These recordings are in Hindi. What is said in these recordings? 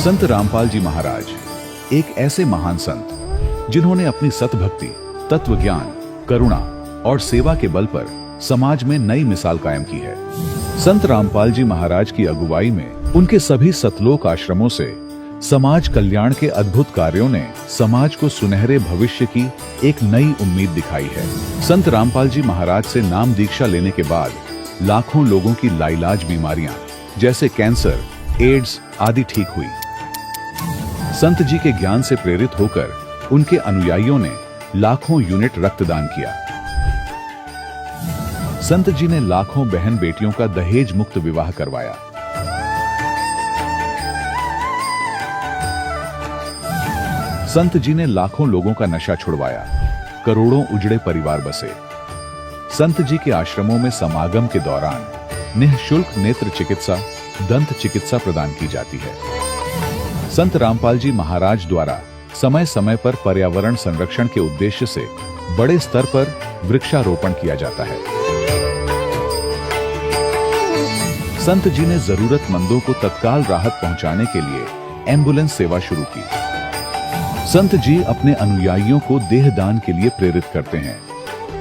संत रामपाल जी महाराज एक ऐसे महान संत जिन्होंने अपनी सतभक्ति, तत्व ज्ञान, करुणा और सेवा के बल पर समाज में नई मिसाल कायम की है। संत रामपाल जी महाराज की अगुवाई में उनके सभी सतलोक आश्रमों से समाज कल्याण के अद्भुत कार्यों ने समाज को सुनहरे भविष्य की एक नई उम्मीद दिखाई है। संत रामपाल जी महाराज से नाम दीक्षा लेने के बाद लाखों लोगों की लाइलाज बीमारियां जैसे कैंसर, एड्स आदि ठीक हुई। संत जी के ज्ञान से प्रेरित होकर उनके अनुयायियों ने लाखों यूनिट रक्तदान किया। संत जी ने लाखों बहन बेटियों का दहेज मुक्त विवाह करवाया। संत जी ने लाखों लोगों का नशा छुड़वाया, करोड़ों उजड़े परिवार बसे। संत जी के आश्रमों में समागम के दौरान निःशुल्क नेत्र चिकित्सा, दंत चिकित्सा प्रदान की जाती है। संत रामपाल जी महाराज द्वारा समय समय पर पर्यावरण संरक्षण के उद्देश्य से बड़े स्तर पर वृक्षारोपण किया जाता है। संत जी ने जरूरतमंदों को तत्काल राहत पहुंचाने के लिए एम्बुलेंस सेवा शुरू की। संत जी अपने अनुयायियों को देहदान के लिए प्रेरित करते हैं,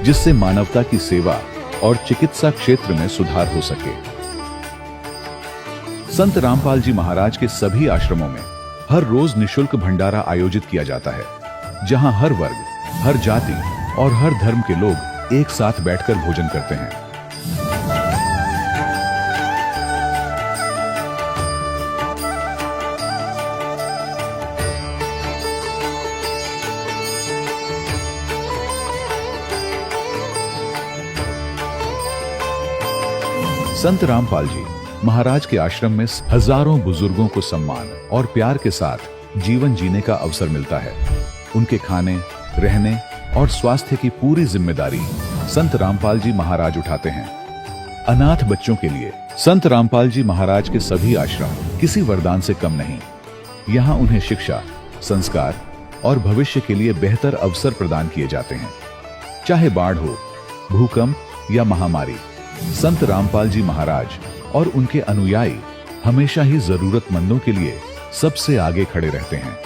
जिससे मानवता की सेवा और चिकित्सा क्षेत्र में सुधार हो सके। संत रामपाल जी महाराज के सभी आश्रमों में हर रोज निःशुल्क भंडारा आयोजित किया जाता है, जहां हर वर्ग, हर जाति और हर धर्म के लोग एक साथ बैठकर भोजन करते हैं। संत रामपाल जी महाराज के आश्रम में हजारों बुजुर्गों को सम्मान और प्यार के साथ जीवन जीने का अवसर मिलता है। उनके खाने, रहने और स्वास्थ्य की पूरी जिम्मेदारी संत रामपाल जी महाराज उठाते हैं। अनाथ बच्चों के लिए संत रामपाल जी महाराज के सभी आश्रम किसी वरदान से कम नहीं। यहाँ उन्हें शिक्षा, संस्कार और भविष्य के लिए बेहतर अवसर प्रदान किए जाते हैं। चाहे बाढ़ हो, भूकंप या महामारी, संत रामपाल जी महाराज और उनके अनुयायी हमेशा ही जरूरतमंदों के लिए सबसे आगे खड़े रहते हैं।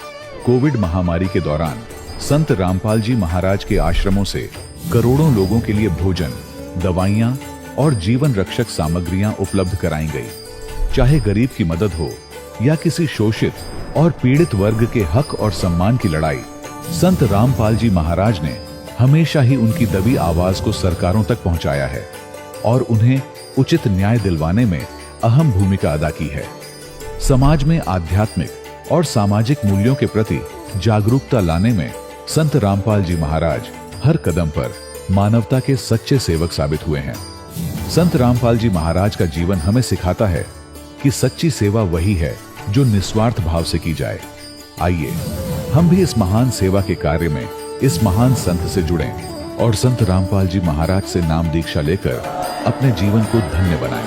कोविड महामारी के दौरान संत रामपाल जी महाराज के आश्रमों से करोड़ों लोगों के लिए भोजन, दवाइयां और जीवन रक्षक सामग्रियां उपलब्ध कराई गई। चाहे गरीब की मदद हो या किसी शोषित और पीड़ित वर्ग के हक और सम्मान की लड़ाई, संत रामपाल जी महाराज ने हमेशा ही उनकी दबी आवाज को सरकारों तक पहुंचाया है और उन्हें उचित न्याय दिलवाने में अहम भूमिका अदा की है। समाज में आध्यात्मिक और सामाजिक मूल्यों के प्रति जागरूकता लाने में संत रामपाल जी महाराज हर कदम पर मानवता के सच्चे सेवक साबित हुए हैं। संत रामपाल जी महाराज का जीवन हमें सिखाता है कि सच्ची सेवा वही है जो निस्वार्थ भाव से की जाए। आइए हम भी इस महान सेवा के कार्य में इस महान संत से जुड़ें और संत रामपाल जी महाराज से नाम दीक्षा लेकर अपने जीवन को धन्य बनाएं।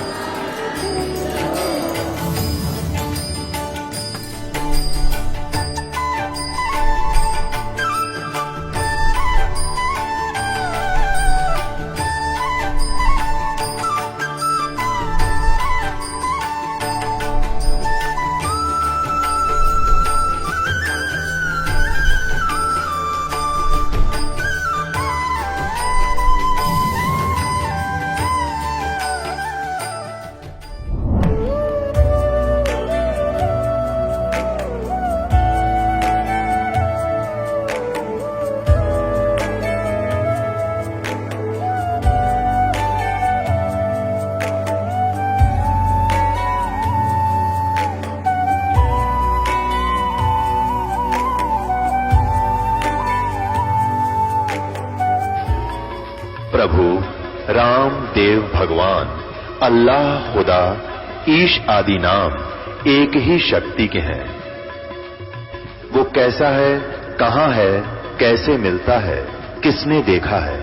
प्रभु राम देव भगवान अल्लाह खुदा ईश आदि नाम एक ही शक्ति के हैं। वो कैसा है, कहां है, कैसे मिलता है, किसने देखा है?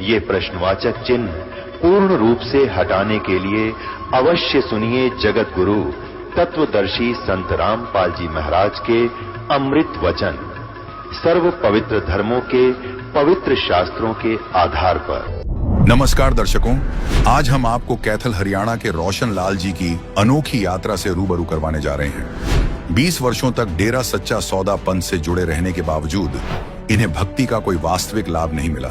ये प्रश्नवाचक चिन्ह पूर्ण रूप से हटाने के लिए अवश्य सुनिए जगत गुरु तत्वदर्शी संत रामपाल जी महाराज के अमृत वचन, सर्व पवित्र धर्मों के पवित्र शास्त्रों के आधार पर। नमस्कार दर्शकों, आज हम आपको कैथल हरियाणा के रोशन लाल जी की अनोखी यात्रा से रूबरू करवाने जा रहे हैं। 20 वर्षों तक डेरा सच्चा सौदा पंथ से जुड़े रहने के बावजूद इन्हें भक्ति का कोई वास्तविक लाभ नहीं मिला।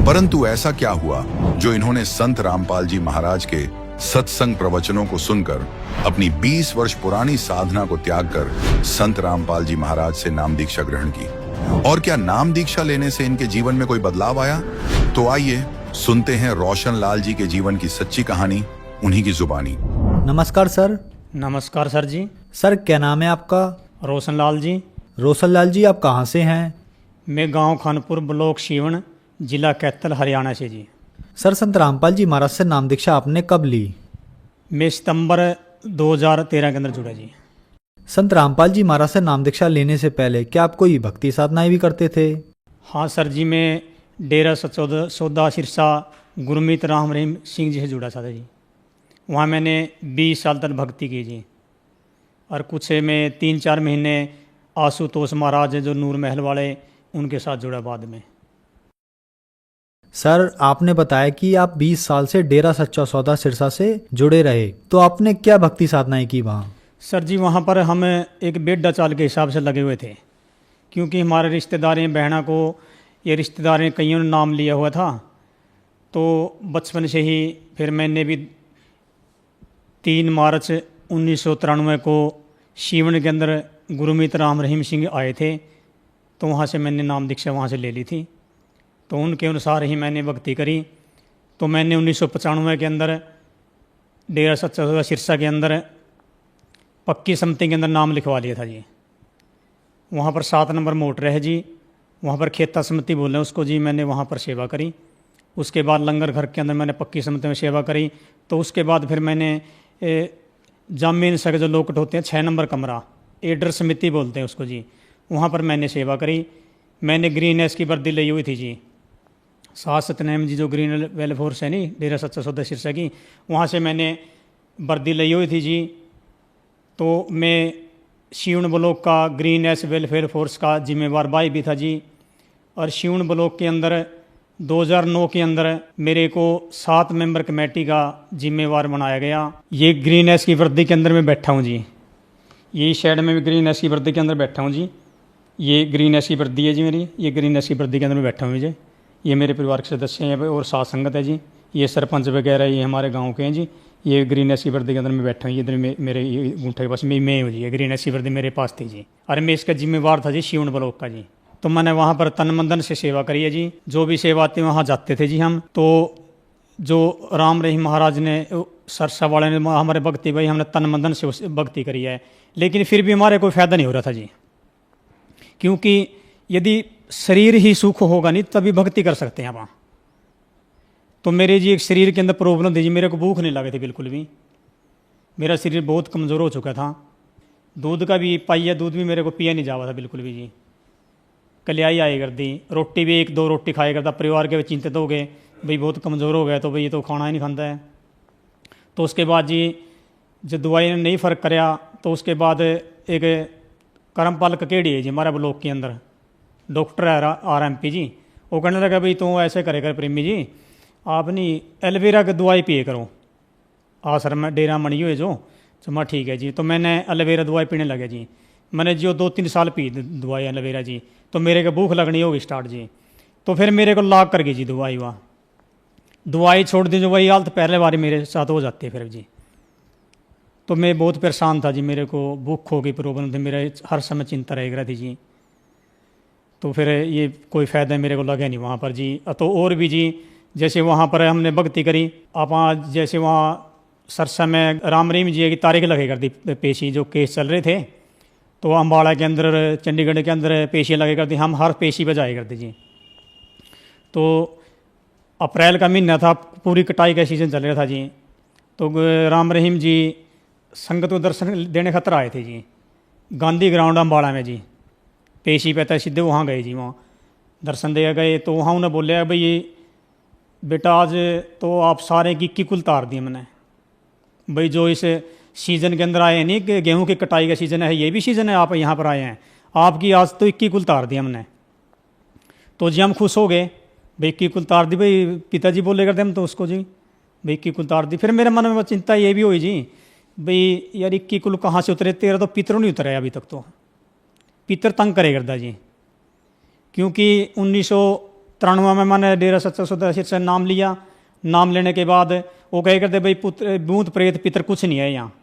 परंतु ऐसा क्या हुआ जो इन्होंने संत रामपाल जी महाराज के सत्संग प्रवचनों को सुनकर अपनी 20 वर्ष पुरानी साधना को त्याग कर संत रामपाल जी महाराज से नाम दीक्षा ग्रहण की। और क्या नाम दीक्षा लेने से इनके जीवन में कोई बदलाव आया? तो आइए सुनते हैं रोशन लाल जी के जीवन की सच्ची कहानी, उन्हीं की जुबानी। नमस्कार सर। नमस्कार सर जी। सर क्या नाम है आपका? रोशन लाल जी। रोशन लाल जी, आप कहाँ से हैं? मैं गांव खानपुर, ब्लॉक सीवन, जिला कैथल, हरियाणा से जी। सर संत रामपाल जी महाराज से नाम दीक्षा आपने कब ली? मैं सितंबर 2013 के अंदर जुड़ा जी। संत रामपाल जी महाराज से नाम दीक्षा लेने से पहले क्या आप कोई भक्ति साधनाएं भी करते थे? हाँ सर जी, मैं डेरा सच्चा सौदा सिरसा गुरमीत राम रहीम सिंह जी से जुड़ा था जी। वहाँ मैंने 20 साल तक भक्ति की जी। और कुछ मैं 3-4 महीने आशुतोष महाराज जो नूर महल वाले, उनके साथ जुड़ा बाद में। सर आपने बताया कि आप 20 साल से डेरा सच्चा सौदा सिरसा से जुड़े रहे, तो आपने क्या भक्ति साधनाएं की वहाँ? सर जी वहाँ पर हम एक बेड्डा चाल के हिसाब से लगे हुए थे, क्योंकि हमारे रिश्तेदारें बहना को, ये रिश्तेदारें कईयों ने नाम लिया हुआ था। तो बचपन से ही फिर मैंने भी 3 मार्च 1993 को सीवन के अंदर गुरमीत राम रहीम सिंह आए थे, तो वहाँ से मैंने नाम दीक्षा वहाँ से ले ली थी। तो उनके अनुसार ही मैंने भक्ति करी। तो मैंने 1995 के अंदर डेरा सच्चा सौदा सिरसा के अंदर पक्की समिति के अंदर नाम लिखवा लिया था जी। वहाँ पर 7 नंबर मोटर है जी, वहाँ पर खेता समिति बोल रहे हैं उसको जी। मैंने वहाँ पर सेवा करी। उसके बाद लंगर घर के अंदर मैंने पक्की समिति में सेवा करी। तो उसके बाद फिर मैंने जामीन सक जो लोकट होते हैं 6 नंबर कमरा, एडर समिति बोलते हैं उसको जी, वहाँ पर मैंने सेवा करी। मैंने ग्रीन एस की वर्दी ली हुई थी जी। सात सतनाम जी जो ग्रीन वेलफेयर है नहीं, डेरा सच्चा सौदा सिरसा की, वहाँ से मैंने वर्दी ली हुई थी जी। तो मैं सीवन ब्लॉक का ग्रीन एस वेलफेयर फोर्स का जिम्मेवार भाई भी था जी। और सीवन ब्लॉक के अंदर 2009 के अंदर मेरे को 7 मेंबर कमेटी का जिम्मेवार बनाया गया। ये ग्रीन एस की वर्दी के अंदर मैं बैठा हूँ जी। ये साइड में भी ग्रीन एस की वर्दी के अंदर बैठा हूँ जी। ये ग्रीन एस की वर्दी है जी मेरी। ये ग्रीन एस की वर्दी के अंदर मैं बैठा हूँ जी। ये मेरे परिवार के सदस्य हैं और साथ संगत है जी। ये सरपंच वगैरह ये हमारे गांव के हैं जी। ये ग्रीन एस की वर्दी के अंदर मैं बैठा हूँ। ये इधर मेरे ये गूंठे के पास मैं हूँ जी। ये ग्रीन एस की वर्दी मेरे पास थी जी। और मैं इसका जिम्मेवार था जी सीवन ब्लॉक का जी। तो मैंने वहाँ पर तन मन धन से सेवा करी है जी। जो भी सेवा आती वहाँ जाते थे जी हम। तो जो राम रहीम महाराज ने, सरसा वाले ने, हमारे भक्ति भाई, हमने तन मन धन से भक्ति करी है। लेकिन फिर भी हमारे कोई फ़ायदा नहीं हो रहा था जी, क्योंकि यदि शरीर ही सुख होगा नहीं तभी भक्ति कर सकते हैं वहाँ। तो मेरे जी एक शरीर के अंदर प्रॉब्लम थी जी। मेरे को भूख नहीं लगी थी बिल्कुल भी। मेरा शरीर बहुत कमज़ोर हो चुका था। दूध का भी पाइया दूध भी मेरे को पिया नहीं जावा था बिल्कुल भी जी। कलियाई आई कर दी, रोटी भी 1-2 रोटी खाया करता। परिवार के चिंतित हो गए, भाई बहुत कमज़ोर हो गया तो भाई ये तो खाना ही नहीं खाता है। तो उसके बाद जी जब दवाई ने नहीं फ़र्क कराया, तो उसके बाद एक करमपाल ककेड़ी है जी हमारे ब्लॉक के अंदर, डॉक्टर है RMP जी। वो कहने लगा भाई तू ऐसे करेगा प्रेमी जी, आप नहीं एलोवेरा की दवाई पिए करो। सर मैं डेरा मनी हुए जो मैं ठीक है जी। तो मैंने एलोवेरा दवाई पीने लगे जी। मैंने जो 2-3 साल पी दवाई एलोवेरा जी। तो मेरे को भूख लगनी होगी स्टार्ट जी। तो फिर मेरे को लाग कर गई जी दवाई। वहाँ दवाई छोड़ दी जो वही हालत पहले बार मेरे साथ हो जाती है फिर जी। तो मैं बहुत परेशान था जी। मेरे को भूख हो गई, प्रॉब्लम थी, मेरा हर समय चिंता रह रही थी जी। तो फिर ये कोई फ़ायदा मेरे को लगा नहीं वहाँ पर जी। तो और भी जी, जैसे वहाँ पर हमने भक्ति करी। आप जैसे वहाँ सरसा में राम रहीम जी की तारीख लगे कर दी पेशी, जो केस चल रहे थे। तो अम्बाड़ा के अंदर, चंडीगढ़ के अंदर पेशी लगे करती। हम हर पेशी पर जाए करते जी। तो अप्रैल का महीना था, पूरी कटाई का सीज़न चल रहा था जी। तो राम रहीम जी संगत को दर्शन देने खतर आए थे जी, गांधी ग्राउंड अम्बाड़ा में जी। पेशी पे था, सीधे वहाँ गए जी। वहाँ दर्शन दे गए। तो वहाँ उन्हें बोले भाई बेटा आज तो आप सारे की कुल तार दिए मैंने, भाई जो इस सीज़न के अंदर आए हैं नहीं कि गेहूं की कटाई का सीज़न है, ये भी सीज़न है, आप यहाँ पर आए हैं, आपकी आज तो 21 कुल तार दिया हमने। तो जी हम खुश हो गए। भाई की कुल तार दी, भाई पिताजी बोले करते हम तो उसको जी, भाई की कुल तार दी। फिर मेरे मन में चिंता ये भी हुई जी, भाई यार इक्की कुल कहाँ से उतरे, तेरा तो पितर नहीं उतरे अभी तक, तो पितर तंग करे करता जी। क्योंकि 1993 में मैंने डेरा सच्चा सौदा से नाम लिया। नाम लेने के बाद वो कहे करते भाई पुत्र भूत प्रेत पितर कुछ नहीं है यहाँ,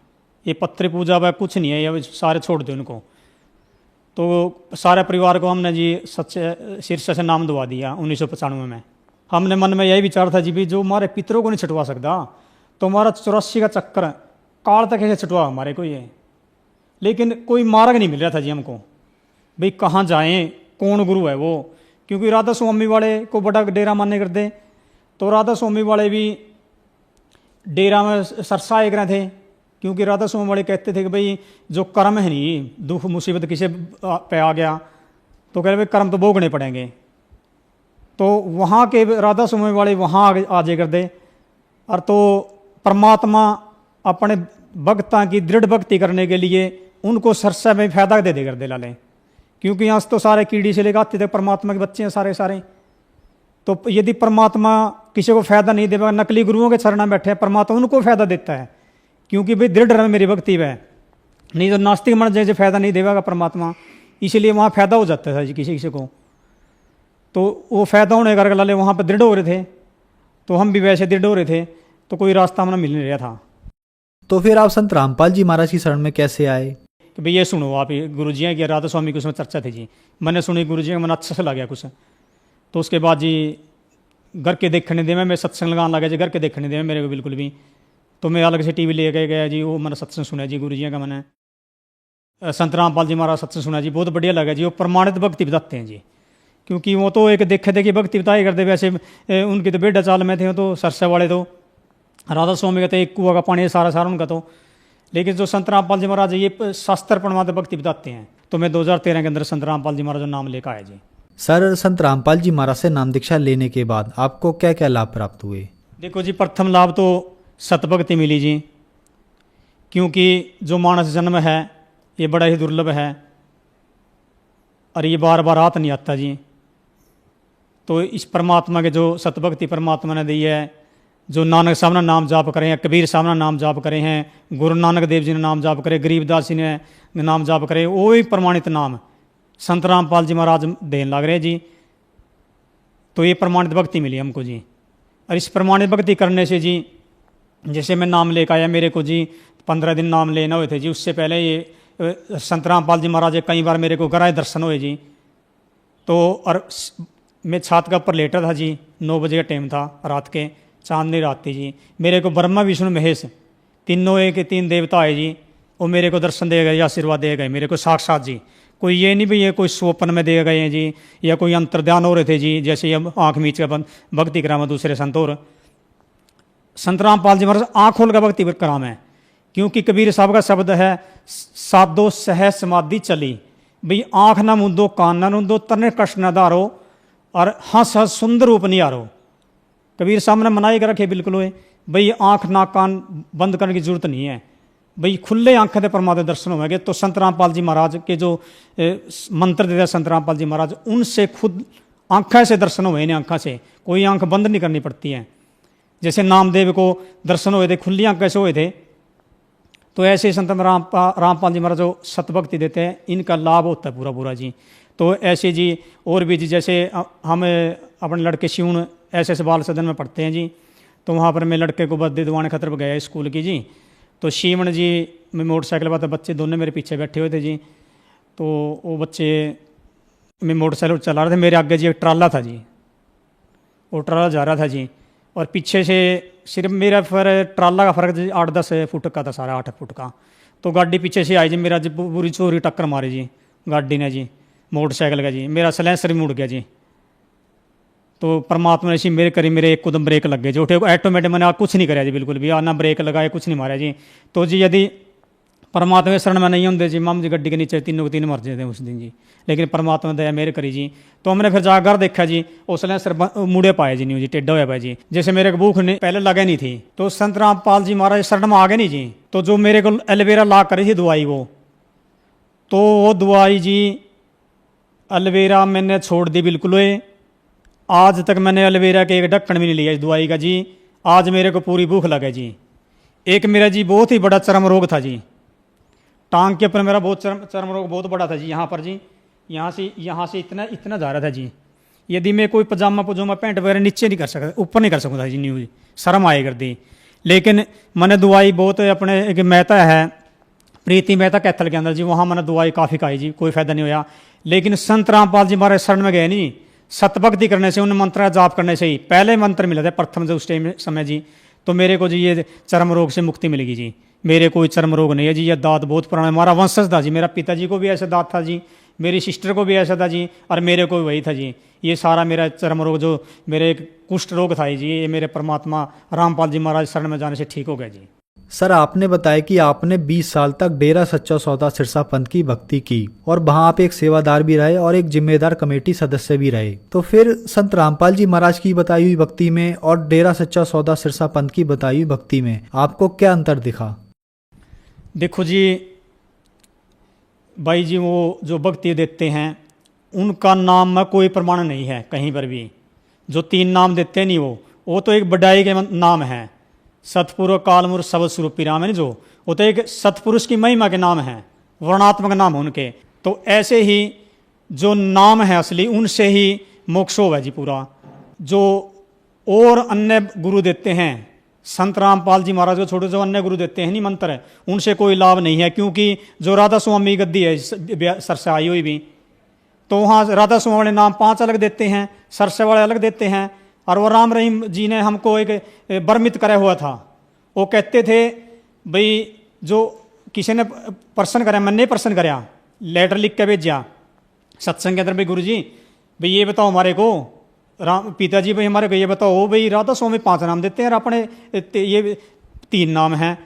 ये पत्थर पूजा वह कुछ नहीं है, ये सारे छोड़ दो उनको। तो सारे परिवार को हमने जी सच्चे शीर्ष से नाम दवा दिया 1995 में। हमने मन में यही विचार था जी भी जो हमारे पितरों को नहीं छुटवा सकता तो हमारा 84 का चक्कर काल तक ऐसे छुटवा हमारे को ये। लेकिन कोई मार्ग नहीं मिल रहा था जी हमको, भाई कहाँ जाएं, कौन गुरु है वो। क्योंकि राधा स्वामी वाले को बड़ा डेरा मानने करते, तो राधा स्वामी वाले भी डेरा में सरसाए रहे थे। क्योंकि राधा स्वामी वाले कहते थे कि भाई जो कर्म है नहीं, दुख मुसीबत किसी पे आ गया तो कह रहे भाई कर्म तो भोगने पड़ेंगे। तो वहाँ के राधा स्वामी वाले वहाँ आ जाए करते, और तो परमात्मा अपने भक्तां की दृढ़ भक्ति करने के लिए उनको सरसा में फायदा दे कर दे लाले। क्योंकि यहाँ तो सारे कीड़ी से लेकर आते थे, परमात्मा के बच्चे हैं सारे सारे। तो यदि परमात्मा किसी को फायदा नहीं देगा, नकली गुरुओं के चरण में बैठे परमात्मा उनको फायदा देता है। क्योंकि भाई दृढ़ रहे मेरी भक्ति वह, नहीं तो नास्तिक मन जैसे फायदा नहीं देगा परमात्मा, इसीलिए वहाँ फायदा हो जाता था जी किसी किसी को। तो वो फायदा होने कर लाले वहाँ पर दृढ़ हो रहे थे, तो हम भी वैसे दृढ़ हो रहे थे, तो कोई रास्ता हमें मिल नहीं रहा था। तो फिर आप संत रामपाल जी महाराज की शरण में कैसे आए? कि भाई ये सुनो आप, गुरु जी हैं कि राधा स्वामी की उसमें चर्चा थी जी, मैंने सुनी गुरु जी का मन अच्छा से लगा कुछ। तो उसके बाद जी घर के देखने दे मैं सत्संग लगाने लगा जी, घर के देखने दे मेरे को बिल्कुल भी। तो मैं अलग से टीवी ले गया जी, वो मैंने सत्संग सुना जी गुरु जी का। मैंने संत रामपाल जी महाराज सत्संग सुना जी, बहुत बढ़िया लगा जी। वो प्रमाणित भक्ति बताते हैं जी, क्योंकि वो तो एक देखे थे कि भक्ति बताए करते, वैसे उनके तो बेड़ा चाल में थे तो सरसा वाले, तो राधा स्वामी का तो एक कुआ का पानी सारा सारा उनका। तो लेकिन जो संत रामपाल जी महाराज ये शास्त्र प्रमाणित भक्ति बताते हैं, तो मैं 2013 के अंदर संत रामपाल जी महाराज नाम लेकर आया जी। सर, संत रामपाल जी महाराज से नाम दीक्षा लेने के बाद आपको क्या क्या लाभ प्राप्त हुए? देखो जी, प्रथम लाभ तो सतभक्ति मिली जी। क्योंकि जो मानस जन्म है ये बड़ा ही दुर्लभ है और ये बार बार हाथ नहीं आता जी। तो इस परमात्मा के जो सतभक्ति परमात्मा ने दी है, जो नानक साहब ने नाम जाप करे हैं, कबीर साहब ने नाम जाप करे हैं, गुरु नानक देव जी ने नाम जाप करे, गरीबदास जी ने नाम जाप करे, वो ही प्रमाणित नाम संत रामपाल जी महाराज देन लग रहे जी। तो ये प्रमाणित भक्ति मिली हमको जी। और इस प्रमाणित भक्ति करने से जी, जैसे मैं नाम लेकर आया, मेरे को जी 15 दिन नाम लेना हुए थे जी। उससे पहले ये संत रामपाल जी महाराज कई बार मेरे को गराए दर्शन हुए जी। तो और मैं छात का ऊपर लेटा था जी, 9 बजे का टाइम था रात के, चांदनी रात थी जी। मेरे को ब्रह्मा विष्णु महेश तीनों एक 3 देवता आए जी, वो मेरे को दर्शन दे गए, आशीर्वाद दे गए मेरे को साक्षात जी। कोई ये नहीं भी ये कोई स्वप्न में दे गए हैं जी, या कोई अंतर्ध्यान हो रहे थे जी, जैसे ये आँख मीच का भक्ति कराम दूसरे संत। और संत रामपाल जी महाराज आँख खोल का भक्ति कराम है। क्योंकि कबीर साहब का शब्द है, साधो सह समाधि चली, भाई आँख ना मुंदो कान ना मुंदो, तने कष्ट न धारो और हंस हंस सुंदर रूप नहीं आ रो। कबीर साहब ने मनाई कर रखे बिल्कुल हुए, भाई आँख ना कान बंद करने की जरूरत नहीं है, भाई खुले आंखें से परमात्मा दर्शन होंगे। तो संत रामपाल जी महाराज के जो मंत्र देते संत रामपाल जी महाराज, उनसे खुद आंखें से दर्शन हुए, इन्हें आंखों से कोई आंख बंद नहीं करनी पड़ती है। जैसे नामदेव को दर्शन हुए थे खुली आंखें से हुए थे, तो ऐसे संत रामपाल जी महाराज जो सतभक्ति देते हैं, इनका लाभ होता है पूरा पूरा जी। तो ऐसे जी और भी जी, जैसे हम अपने लड़के शिवन ऐसे बाल सदन में पढ़ते हैं जी, तो वहाँ पर मैं लड़के को बदले दिवाने खतर पर गया स्कूल की जी। तो शिवन जी, मैं मोटरसाइकिल पर था, बच्चे दोनों मेरे पीछे बैठे हुए थे जी। तो वो बच्चे, मैं मोटरसाइकिल चला रहे थे, मेरे आगे जी एक ट्राला था जी, वो ट्राला जा रहा था जी। और पीछे से सिर्फ मेरा फिर ट्राला का फर्क जी 8-10 फुट का था, सारा 8 फुट का। तो गाड़ी पीछे से आई जी, मेरा जी पूरी चोरी टक्कर मारी जी गाड़ी ने जी, मोटरसाइकिल का जी। मेरा सलेंसर भी मुड़ गया जी। तो परमात्मा ने इसी मेरे करी, मेरे एक कदम ब्रेक लग गए जो ऑटोमेटिक मैंने कुछ नहीं कराया जी, बिल्कुल भी ना ब्रेक लगाया, कुछ नहीं मारा जी। तो जी यदि परमात्मा के शरण में नहीं होंगे जी, माम जी गड्डी के नीचे 3 को 3 मर जाते उस दिन जी। लेकिन परमात्मा दया मेरे करी जी। तो हमने फिर जाकर देखा जी, उस सर मुड़े पाए जी नहीं जी, टेढ़ा हुआ पाए जी। जैसे मेरे को भूख पहले लगे नहीं थी, तो संत रामपाल जी महाराज शरण में आ गए नहीं जी। तो जो मेरे को एलोवेरा ला करी थी दवाई, वो दवाई जी एलोवेरा मैंने छोड़ दी बिल्कुल। आज तक मैंने एलोवेरा के एक ढक्कन भी नहीं लिया इस दवाई का जी। आज मेरे को पूरी भूख लगे जी। एक मेरा जी बहुत ही बड़ा चर्म रोग था जी, टांग के ऊपर मेरा बहुत चर्म रोग बहुत बड़ा था जी। यहाँ पर जी यहाँ से इतना इतना जा रहा था जी। यदि मैं कोई पजामा पैंट वगैरह नीचे नहीं कर सकता, ऊपर नहीं कर सकता जी, न्यूज शर्म आए कर दी। लेकिन मैंने दवाई बहुत अपने एक मेहता है प्रीति मेहता कैथल के अंदर जी, वहाँ मैंने दवाई काफ़ी खाई जी, कोई फायदा नहीं होया। लेकिन संत रामपाल जी महाराज शरण में गए नहीं, सतभक्ति करने से, उन मंत्र जाप करने से ही पहले मंत्र मिला था प्रथम जो उस टाइम समय जी, तो मेरे को जी ये चर्म रोग से मुक्ति मिलेगी जी। मेरे कोई चर्म रोग नहीं है जी। यह दांत बहुत पुराना, हमारा वंशज था जी, मेरा पिताजी को भी ऐसा दांत था जी, मेरी सिस्टर को भी ऐसा था जी, और मेरे को भी वही था जी। ये सारा मेरा चर्म रोग जो मेरे एक कुष्ठ रोग था जी, ये मेरे परमात्मा रामपाल जी महाराज शरण में जाने से ठीक हो गया जी। सर आपने बताया कि आपने 20 साल तक डेरा सच्चा सौदा सिरसा पंथ की भक्ति की और वहां आप एक सेवादार भी रहे और एक जिम्मेदार कमेटी सदस्य भी रहे। तो फिर संत रामपाल जी महाराज की बताई हुई भक्ति में और डेरा सच्चा सौदा सिरसा पंथ की बताई हुई भक्ति में आपको क्या अंतर दिखा? देखो जी भाई जी, वो जो भक्ति देते हैं उनका नाम में कोई प्रमाण नहीं है कहीं पर भी। जो 3 नाम देते नहीं वो तो एक बड़ाई के नाम है। सतपुर कालमूर सबद स्वरूपी राम है जो, वो तो एक सतपुरुष की महिमा के नाम है, वर्णात्मक नाम है उनके। तो ऐसे ही जो नाम है असली, उनसे ही मोक्ष होगा जी पूरा। जो और अन्य गुरु देते हैं, संत रामपाल जी महाराज को छोड़ो, जो अन्य गुरु देते हैं नहीं मंत्र, उनसे कोई लाभ नहीं है। क्योंकि जो राधा स्वामी गद्दी है सरसे आई हुई भी, तो वहाँ राधा स्वामी वाले नाम 5 अलग देते हैं, सरसे वाले अलग देते हैं। और वो राम रहीम जी ने हमको एक बर्मित करा हुआ था। वो कहते थे भाई जो किसी ने प्रश्न कराया, मैंने प्रश्न कराया, लेटर लिख के भेजा सत्संग के अंदर, भाई गुरु जी भाई ये बताओ हमारे को, राम पिताजी भाई हमारे को ये बताओ भाई राधा स्वामी 5 नाम देते हैं और अपने ये 3 नाम हैं।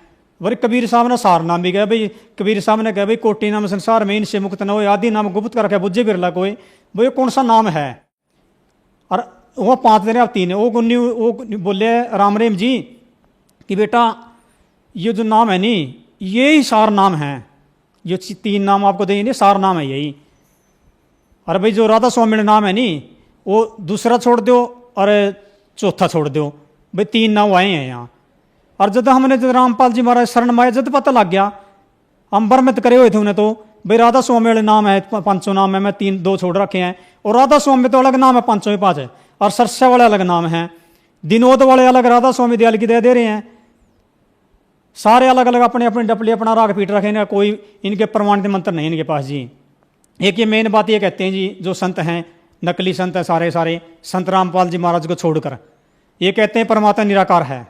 वही कबीर साहब ने 4 नाम भी गया भाई। कबीर साहब ने कहा भाई कोटि नाम संसार में इनसे मुक्त न हो, आदि नाम गुप्त कर रखा बुझे बिरला कोई, भाई कौन सा नाम है? और वो 5 दे रहे, आप 3 है। वो बोले राम रहीम जी कि बेटा ये जो नाम है नी, ये ही 4 नाम हैं, ये 3 नाम आपको देंगे 4 नाम है यही। अरे भाई जो राधा स्वामी नाम है नी, वो दूसरा छोड़ दो और चौथा छोड़ दो, भाई 3 नाम आए हैं यहाँ। और जब हमने जब रामपाल जी महाराज शरण में आए, जब पता लग गया, हम बरमित करे हुए थे उन्हें, तो भाई राधा स्वामी वाले नाम है 5 नाम है, मैं 2 छोड़ रखे हैं। और राधा स्वामी तो अलग नाम है 5 है, और सरसा वाले अलग नाम हैं, दिनोद वाले अलग, राधा स्वामी दयाल की दे रहे हैं। सारे अलग अलग अपने अपने डपली अपना राग पीट रखे हैं, कोई इनके प्रमाणित मंत्र नहीं इनके पास जी। एक ये मेन बात ये कहते हैं जी, जो संत हैं नकली संत है सारे संत रामपाल जी महाराज को छोड़कर, ये कहते हैं परमात्मा निराकार है,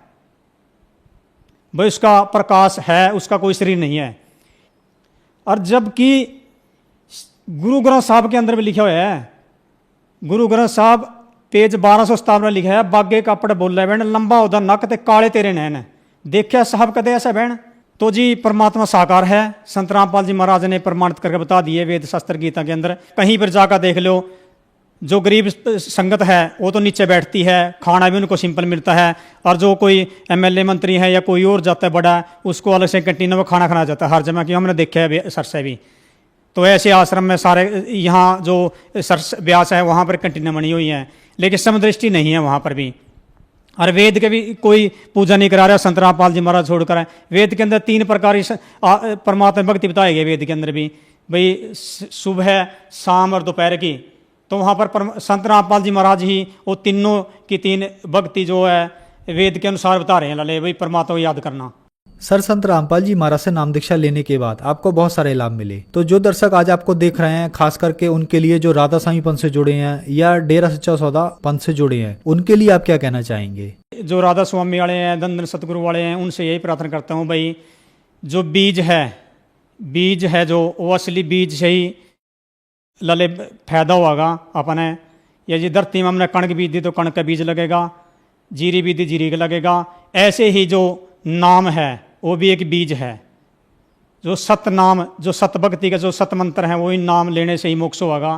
भाई उसका प्रकाश है, उसका कोई शरीर नहीं है। और जबकि गुरु ग्रंथ साहब के अंदर भी लिखा हुआ है, गुरु ग्रंथ साहब पेज 1257 में लिखा है, बागे कापड़ बोले बहन, लंबा उधर नक ते काले तेरे नैन, देखा साहब कदे ऐसा बहन। तो जी परमात्मा साकार है, संत रामपाल जी महाराज ने प्रमाणित करके बता दिए वेद शास्त्र गीता के अंदर। कहीं पर जाकर देख लो, जो गरीब संगत है वो तो नीचे बैठती है, खाना भी उनको सिंपल मिलता है, और जो कोई एमएलए मंत्री है या कोई और जाता है बड़ा, उसको अलग से कैंटीनों में खाना खाना जाता है हर जगह की, हमने देखा है सर से भी। तो ऐसे आश्रम में सारे, यहाँ जो सर व्यास है वहाँ पर कैंटीनें बनी हुई हैं, लेकिन समदृष्टि नहीं है वहाँ पर भी। और वेद के भी कोई पूजा नहीं करा रहा संत रामपाल जी महाराज छोड़कर है। वेद के अंदर 3 प्रकार की परमात्मा भक्ति बताई गई वेद के अंदर भी, भाई सुबह शाम और दोपहर की। तो वहाँ पर संत रामपाल जी महाराज ही वो तीनों की 3 भक्ति जो है वेद के अनुसार बता रहे हैं, लले भाई परमात्मा को याद करना। सर संत रामपाल जी महाराज से नाम दीक्षा लेने के बाद आपको बहुत सारे लाभ मिले, तो जो दर्शक आज आपको देख रहे हैं, खास करके उनके लिए जो राधा स्वामी पंथ से जुड़े हैं या डेरा सच्चा सौदा पंथ से जुड़े हैं, उनके लिए आप क्या कहना चाहेंगे? जो राधा स्वामी वाले हैं, दंदन सतगुरु वाले हैं, उनसे यही प्रार्थना करता हूँ भाई, जो बीज है जो वो असली बीज से ही लले फायदा होगा अपने। या जी धरती में हमने कणक बीज दी तो कणक का बीज लगेगा, जीरी बीज दी जीरी का लगेगा। ऐसे ही जो नाम है वो भी एक बीज है, जो सत नाम, जो सत भक्ति का जो सत मंत्र है, वही नाम लेने से ही मोक्ष होगा।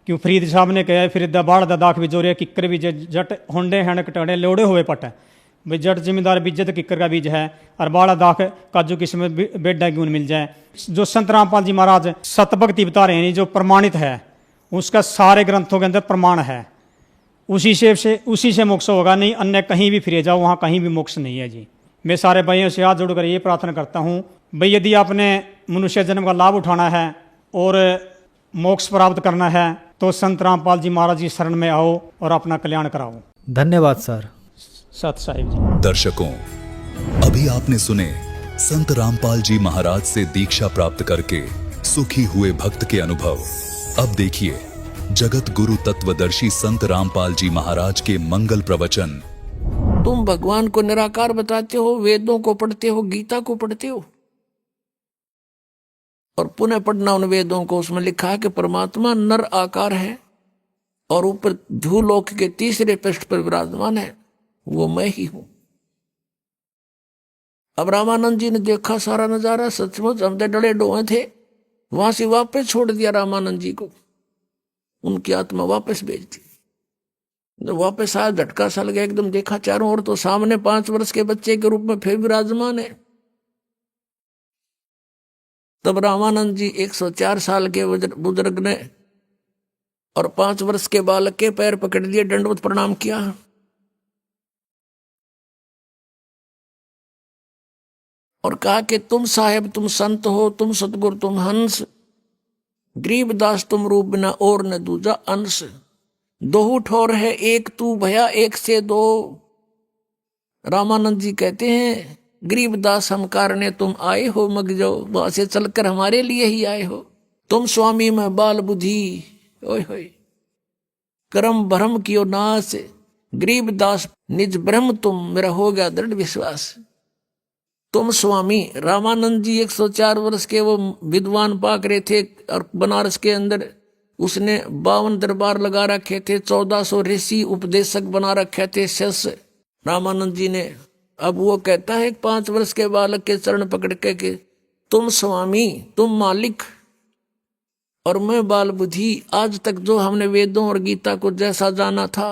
क्यों फरीद साहब ने कहा, फिर बाढ़ दा दाख भी जोरे किक्कर बीज जट होंडे हैं कटड़े लोड़े हुए पट, भाई जट जिम्मेदार बीज तो किक्कर का बीज है, और बाड़ा दाख काजू किस्म बेडा गुण मिल जाए। जो संत रामपाल जी महाराज सत भक्ति बता रहे हैं जो प्रमाणित है, उसका सारे ग्रंथों के अंदर प्रमाण है। उसी से मोक्ष होगा, नहीं अन्य कहीं भी फिरे जाओ वहाँ कहीं भी मोक्ष नहीं है जी। मैं सारे भाइयों से हाथ जोड़कर ये प्रार्थना करता हूँ भाई, यदि आपने मनुष्य जन्म का लाभ उठाना है और मोक्ष प्राप्त करना है तो संत रामपाल जी महाराज की शरण में आओ और अपना कल्याण कराओ। धन्यवाद सर। सत साहिब जी। दर्शकों, अभी आपने सुने संत रामपाल जी महाराज से दीक्षा प्राप्त करके सुखी हुए भक्त के अनुभव। अब देखिए जगत गुरु तत्वदर्शी संत रामपाल जी महाराज के मंगल प्रवचन। तुम भगवान को निराकार बताते हो, वेदों को पढ़ते हो, गीता को पढ़ते हो और पुनः पढ़ना उन वेदों को। उसमें लिखा है कि परमात्मा नर आकार है और ऊपर भूलोक के तीसरे पृष्ठ पर विराजमान है, वो मैं ही हूं। अब रामानंद जी ने देखा सारा नजारा, सचमुच हम तो डरे डोए थे। वहां से वापस छोड़ दिया रामानंद जी को, उनकी आत्मा वापस भेज दी। जब वापस आया झटका सा लगा, एकदम देखा चारों ओर तो सामने 5 वर्ष के बच्चे के रूप में फिर विराजमान है। तब रामानंद जी 104 साल के बुजुर्ग ने और 5 वर्ष के बालक के पैर पकड़ लिए, दंडवत प्रणाम किया और कहा कि तुम साहेब, तुम संत हो, तुम सतगुरु, तुम हंस, गरीबदास तुम रूप बिना और न दूजा अंश। दोहू ठोर है एक तू भया एक से दो। रामानंद जी कहते हैं गरीबदास हम कारणे तुम आए हो, मग जाओ वहां से चलकर हमारे लिए ही आए हो। तुम स्वामी में बाल बुद्धि, ओए होए कर्म भ्रम कियो नाश। गरीबदास निज ब्रह्म तुम, मेरा हो गया दृढ़ विश्वास। तुम स्वामी, रामानंद जी 104 वर्ष के वो विद्वान पाक रहे थे और बनारस के अंदर उसने 52 दरबार लगा रखे थे, 1400 ऋषि उपदेशक बना रखे थे शिष्य रामानंद जी ने। अब वो कहता है 5 वर्ष के बालक के चरण पकड़ के कि तुम स्वामी, तुम मालिक और मैं बाल बुद्धि। आज तक जो हमने वेदों और गीता को जैसा जाना था,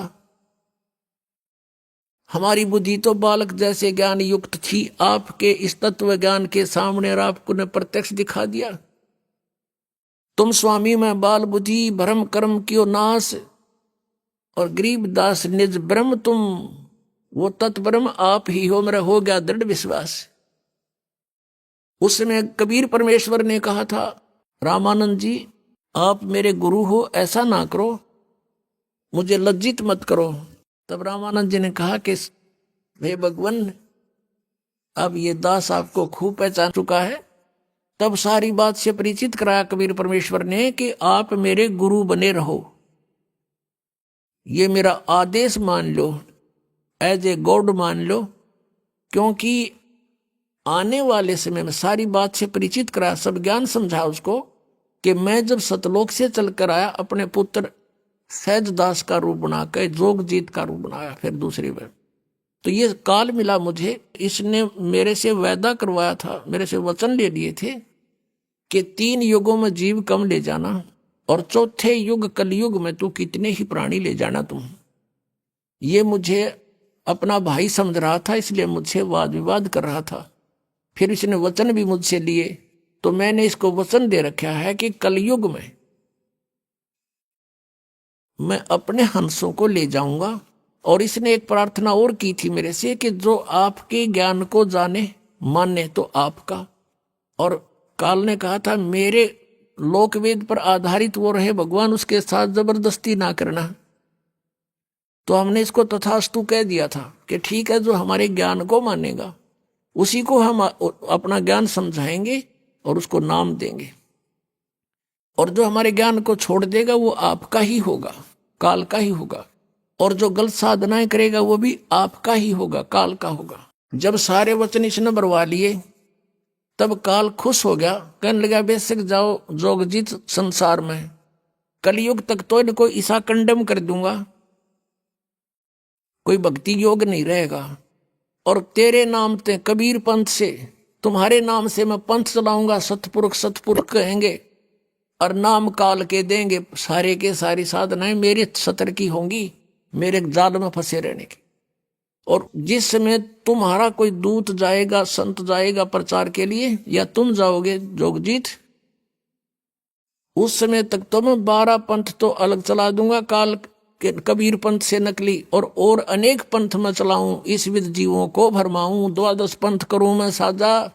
हमारी बुद्धि तो बालक जैसे ज्ञान युक्त थी। आपके इस तत्व ज्ञान के सामने और आपको ने प्रत्यक्ष दिखा दिया। तुम स्वामी में बाल बुद्धि, भ्रम कर्म कियो नाश और गरीबदास निज ब्रह्म तुम, वो तत्ब्रह्म आप ही हो, मेरा हो गया दृढ़ विश्वास। उस समय कबीर परमेश्वर ने कहा था, रामानंद जी आप मेरे गुरु हो, ऐसा ना करो, मुझे लज्जित मत करो। तब रामानंद जी ने कहा कि हे भगवान, अब ये दास आपको खूब पहचान चुका है। तब सारी बात से परिचित कराया कबीर परमेश्वर ने कि आप मेरे गुरु बने रहो, ये मेरा आदेश मान लो, एज ए गॉड मान लो। क्योंकि आने वाले समय में सारी बात से परिचित कराया, सब ज्ञान समझा उसको कि मैं जब सतलोक से चलकर आया, अपने पुत्र सहजदास का रूप बनाकर जोगजीत का रूप बनाया फिर दूसरी बार, तो ये काल मिला मुझे। इसने मेरे से वायदा करवाया था, मेरे से वचन ले लिए थे कि 3 युगों में जीव कम ले जाना और चौथे युग कलयुग में तू कितने ही प्राणी ले जाना तुम। ये मुझे अपना भाई समझ रहा था, इसलिए मुझसे वाद विवाद कर रहा था। फिर इसने वचन भी मुझसे लिए, तो मैंने इसको वचन दे रखा है कि कलयुग में मैं अपने हंसों को ले जाऊंगा। और इसने एक प्रार्थना और की थी मेरे से कि जो आपके ज्ञान को जाने माने तो आपका। और काल ने कहा था मेरे लोकवेद पर आधारित वो रहे भगवान, उसके साथ जबरदस्ती ना करना। तो हमने इसको तथास्तु कह दिया था कि ठीक है, जो हमारे ज्ञान को मानेगा उसी को हम अपना ज्ञान समझाएंगे और उसको नाम देंगे, और जो हमारे ज्ञान को छोड़ देगा वो आपका ही होगा, काल का ही होगा। और जो गलत साधनाएं करेगा वो भी आपका ही होगा, काल का होगा। जब सारे वचन इसने बरवा लिए तब काल खुश हो गया, कहने लगा बेशक जाओ जोगजीत संसार में, कलयुग तक तो इनको ईसा कंडेम कर दूंगा, कोई भक्ति योग नहीं रहेगा। और तेरे नाम ते कबीर पंथ से, तुम्हारे नाम से मैं पंथ चलाऊंगा, सतपुरुष सतपुरुष कहेंगे और नाम काल के देंगे। सारे के सारी साधनाएं मेरे सतर की होंगी, मेरे जाल में फंसे रहने की। और जिस समय तुम्हारा कोई दूत जाएगा, संत जाएगा प्रचार के लिए, या तुम जाओगे जोगजीत, उस समय तक तो मैं 12 पंथ तो अलग चला दूंगा काल कि कबीर पंथ से नकली और अनेक पंथ में चलाऊं, इस विध जीवों को भरमाऊं। 12 पंथ करूं मैं साजा,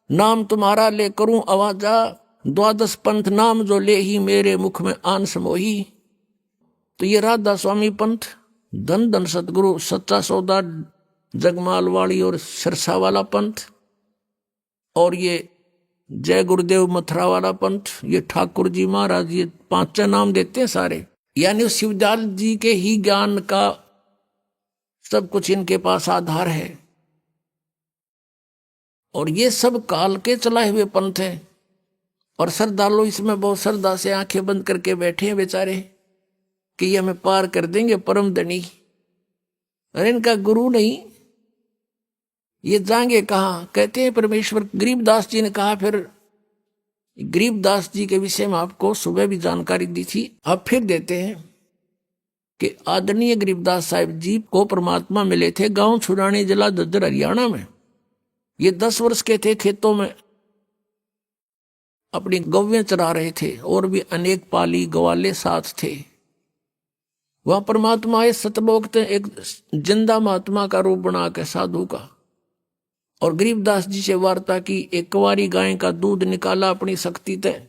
नाम तुम्हारा ले करूं आवाजा। 12 पंथ नाम जो ले ही, मेरे मुख में आन समोही। तो ये राधा स्वामी पंथ, धन धन सतगुरु सच्चा सौदा जगमाल वाली और सिरसा वाला पंथ, और ये जय गुरुदेव मथुरा वाला पंथ, ये ठाकुर जी महाराज, ये 5 नाम देते हैं सारे। यानी शिवदयाल जी के ही ज्ञान का सब कुछ इनके पास आधार है, और ये सब काल के चलाए हुए पंथ हैं। और श्रद्धालु इसमें बहुत श्रद्धा से आंखें बंद करके बैठे हैं बेचारे कि ये हमें पार कर देंगे परम धनी। अरे इनका गुरु नहीं, ये जाएंगे कहाँ? कहते हैं परमेश्वर। गरीबदास जी ने कहा, फिर गरीबदास जी के विषय में आपको सुबह भी जानकारी दी थी, अब फिर देते हैं कि आदरणीय गरीबदास साहिब जी को परमात्मा मिले थे गांव छुड़ानी, जिला दद्दर, हरियाणा में। ये 10 वर्ष के थे, खेतों में अपनी गौवें चरा रहे थे, और भी अनेक पाली ग्वाले साथ थे। वहां परमात्मा आए, सतलोक थे, एक जिंदा महात्मा का रूप बना के, साधु का। और गरीबदास जी से वार्ता की, एक कुंवारी गाय का दूध निकाला अपनी शक्ति तय।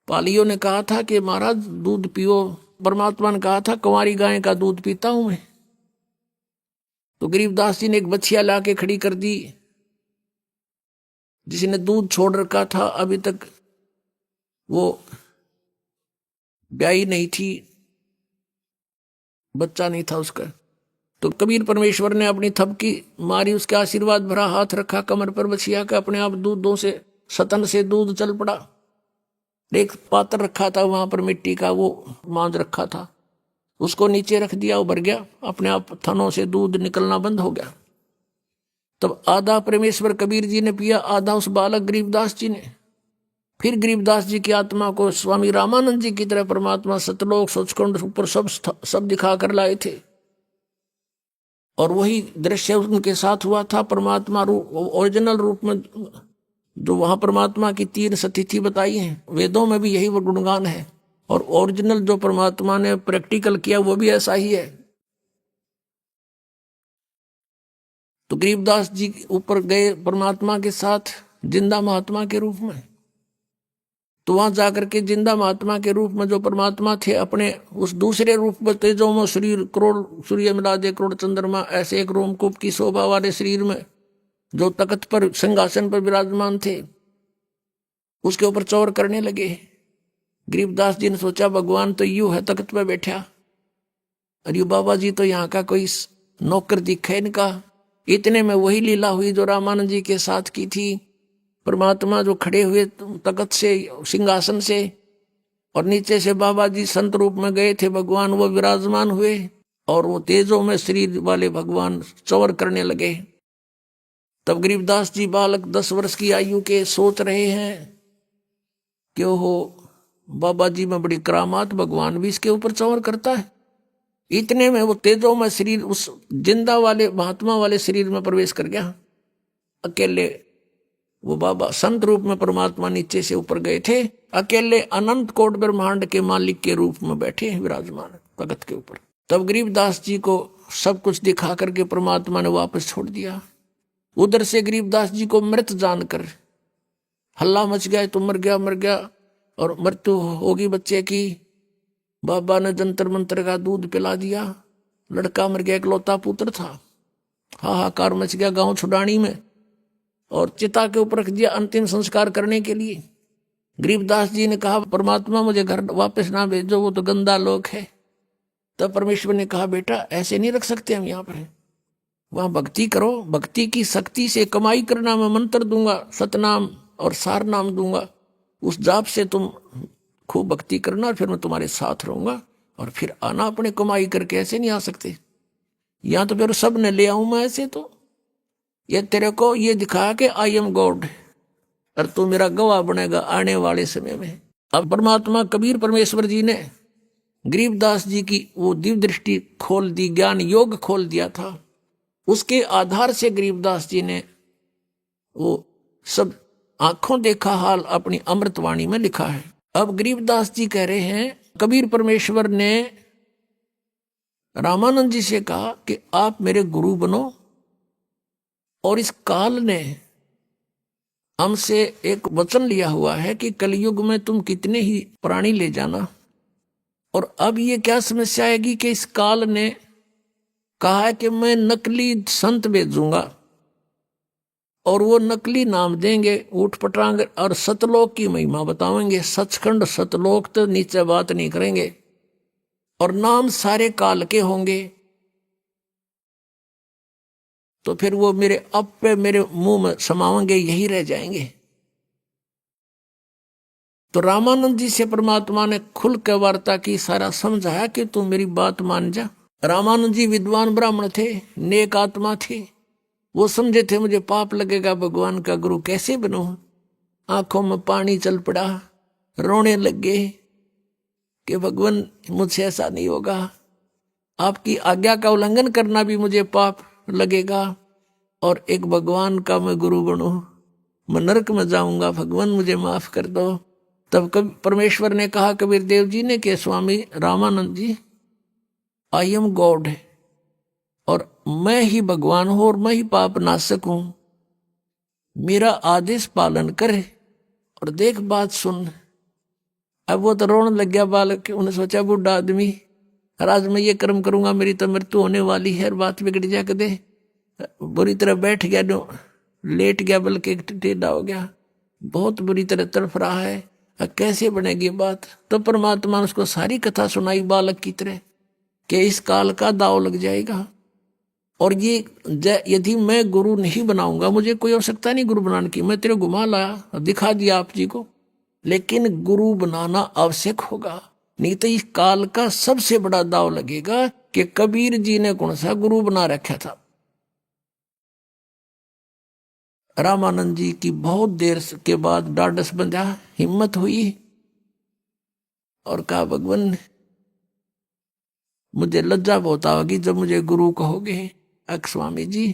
पालियों ने कहा था कि महाराज दूध पियो, परमात्मा ने कहा था कुंवारी गाय का दूध पीता हूं मैं। तो गरीबदास जी ने एक बछिया लाके खड़ी कर दी, जिसने दूध छोड़ रखा था, अभी तक वो ब्याही नहीं थी, बच्चा नहीं था उसका। तो कबीर परमेश्वर ने अपनी थपकी मारी, उसके आशीर्वाद भरा हाथ रखा कमर पर बछिया का, अपने आप दूधों से, सतन से दूध चल पड़ा। एक पात्र रखा था वहां पर मिट्टी का, वो मांझ रखा था, उसको नीचे रख दिया, उभर गया, अपने आप थनों से दूध निकलना बंद हो गया। तब आधा परमेश्वर कबीर जी ने पिया, आधा उस बालक गरीबदास जी ने। फिर गरीबदास जी की आत्मा को स्वामी रामानंद जी की तरह परमात्मा सतलोक सचखंड ऊपर सब दिखा कर लाए थे, और वही दृश्य उनके साथ हुआ था। परमात्मा रूप, ओरिजिनल रूप में, जो वहां परमात्मा की 3 स्थिति बताई है, वेदों में भी यही वो गुणगान है, और ओरिजिनल जो परमात्मा ने प्रैक्टिकल किया वो भी ऐसा ही है। तो गरीबदास जी ऊपर गए परमात्मा के साथ जिंदा महात्मा के रूप में। तो वहां जाकर के जिंदा महात्मा के रूप में जो परमात्मा थे, अपने उस दूसरे रूप में तेजों में शरीर, करोड़ सूर्य मिला दे करोड़ चंद्रमा, ऐसे एक रोमकूप की शोभा वाले शरीर में, जो तख्त पर, सिंहासन पर विराजमान थे, उसके ऊपर चौर करने लगे। गरीबदास जी ने सोचा, भगवान तो यूं है तख्त पर बैठा, अरे बाबा जी तो यहाँ का कोई नौकर दिखा इनका। इतने में वही लीला हुई जो रामानंद जी के साथ की थी। परमात्मा जो खड़े हुए तख्त से, सिंहासन से, और नीचे से बाबा जी संत रूप में गए थे भगवान, वो विराजमान हुए, और वो तेजों में शरीर वाले भगवान चौर करने लगे। तब गरीबदास जी बालक 10 वर्ष की आयु के सोच रहे हैं क्यों हो बाबा जी में बड़ी करामात, भगवान भी इसके ऊपर चौर करता है। इतने में वो तेजों में शरीर उस जिंदा वाले महात्मा वाले शरीर में प्रवेश कर गया। अकेले वो बाबा संत रूप में परमात्मा नीचे से ऊपर गए थे, अकेले अनंत कोट ब्रह्मांड के मालिक के रूप में बैठे विराजमान तख्त के ऊपर। तब गरीबदास जी को सब कुछ दिखा करके परमात्मा ने वापस छोड़ दिया। उधर से गरीबदास जी को मृत जानकर हल्ला मच गया, तो मर गया और मृत्यु होगी बच्चे की। बाबा ने जंतर मंत्र का दूध पिला दिया, लड़का मर गया, इकलौता पुत्र था। हाहाकार मच गया गांव छुड़ानी में, और चिता के ऊपर रख दिया अंतिम संस्कार करने के लिए। गरीबदास जी ने कहा, परमात्मा मुझे घर वापस ना भेजो, वो तो गंदा लोक है। तब परमेश्वर ने कहा, बेटा ऐसे नहीं रख सकते हम यहाँ पर, वहां भक्ति करो, भक्ति की शक्ति से कमाई करना। मैं मंत्र दूंगा, सतनाम और सार नाम दूंगा, उस जाप से तुम खूब भक्ति करना, और फिर मैं तुम्हारे साथ रहूंगा, और फिर आना अपने कमाई करके। ऐसे नहीं आ सकते, यहाँ तो फिर सब ने ले आऊं मैं ऐसे। तो ये तेरे को ये दिखा के आई एम गॉड, और तू मेरा गवाह बनेगा आने वाले समय में। अब परमात्मा कबीर परमेश्वर जी ने गरीबदास जी की वो दिव्य दृष्टि खोल दी, ज्ञान योग खोल दिया था। उसके आधार से गरीबदास जी ने वो सब आंखों देखा हाल अपनी अमृतवाणी में लिखा है। अब गरीबदास जी कह रहे हैं, कबीर परमेश्वर ने रामानंद जी से कहा कि आप मेरे गुरु बनो, और इस काल ने हमसे एक वचन लिया हुआ है कि कलयुग में तुम कितने ही प्राणी ले जाना। और अब ये क्या समस्या आएगी कि इस काल ने कहा है कि मैं नकली संत भेजूंगा, और वो नकली नाम देंगे, ऊट पटांग, और सतलोक की महिमा बतावेंगे। सचखंड सतलोक तो नीचे बात नहीं करेंगे, और नाम सारे काल के होंगे। तो फिर वो मेरे अब पे मेरे मुंह में समावेंगे, यही रह जाएंगे। तो रामानंद जी से परमात्मा ने खुल के वार्ता की, सारा समझाया कि तू मेरी बात मान जा। रामानंद जी विद्वान ब्राह्मण थे, नेक आत्मा थे। वो समझे थे मुझे पाप लगेगा, भगवान का गुरु कैसे बनूं। आंखों में पानी चल पड़ा, रोने लगे कि भगवान मुझसे ऐसा नहीं होगा, आपकी आज्ञा का उल्लंघन करना भी मुझे पाप लगेगा, और एक भगवान का मैं गुरु बनूं, मैं नरक में जाऊंगा, भगवान मुझे माफ कर दो। तब कभी परमेश्वर ने कहा कबीर देव जी ने कि स्वामी रामानंद जी, आई एम गॉड, और मैं ही भगवान हूं, और मैं ही पाप नाशक हूं, मेरा आदेश पालन करे और देख बात सुन। अब वो तो रोने लग गया बालक। उन्हें सोचा बूढ़ा आदमी, आज मैं ये कर्म करूंगा, मेरी तो मृत्यु होने वाली है, और बात बिगड़ जा के दे। बुरी तरह बैठ गया, लेट गया, बल्कि टेढ़ा हो गया, बहुत बुरी तरह तड़फ रहा है। कैसे बनेगी बात। तो परमात्मा ने उसको सारी कथा सुनाई बालक की तरह कि इस काल का दाव लग जाएगा, और ये यदि मैं गुरु नहीं बनाऊंगा, मुझे कोई आवश्यकता नहीं गुरु बनाने की, मैं तेरे घुमा लाया, दिखा दिया आप जी को, लेकिन गुरु बनाना आवश्यक होगा, नहीं तो इस काल का सबसे बड़ा दाव लगेगा कि कबीर जी ने कौन सा गुरु बना रखा था। रामानंद जी की बहुत देर के बाद डांडस बंधा, हिम्मत हुई, और कहा भगवान मुझे लज्जा बहुत आएगी जब मुझे गुरु कहोगे। स्वामी जी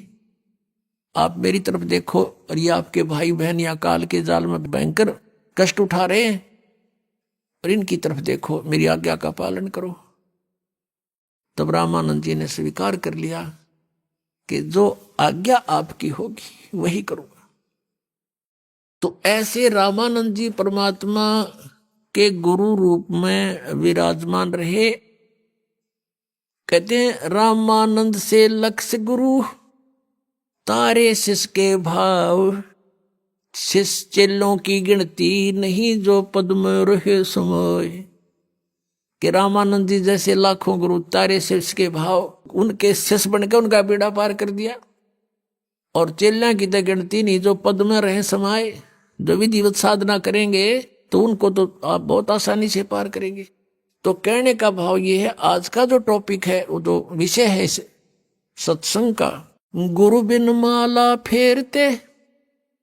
आप मेरी तरफ देखो, और ये आपके भाई बहन या काल के जाल में भयंकर कष्ट उठा रहे हैं, और इनकी तरफ देखो, मेरी आज्ञा का पालन करो। तब रामानंद जी ने स्वीकार कर लिया कि जो आज्ञा आपकी होगी वही करूंगा। तो ऐसे रामानंद जी परमात्मा के गुरु रूप में विराजमान रहे। कहते हैं रामानंद से लक्ष्य गुरु, तारे शिष्य के भाव, शिष्य चेलों की गिनती नहीं, जो पद में रहे समय। कि रामानंद जी जैसे लाखों गुरु, तारे शिष्य के भाव, उनके शिष्य बनकर उनका बेड़ा पार कर दिया। और चेलियां की तो गिनती नहीं, जो पद में रहे समाये, जो विधिवत साधना करेंगे तो उनको तो आप बहुत आसानी से पार करेंगे। तो कहने का भाव ये है, आज का जो टॉपिक है, वो जो विषय है इस सत्संग का, गुरु बिन माला फेरते,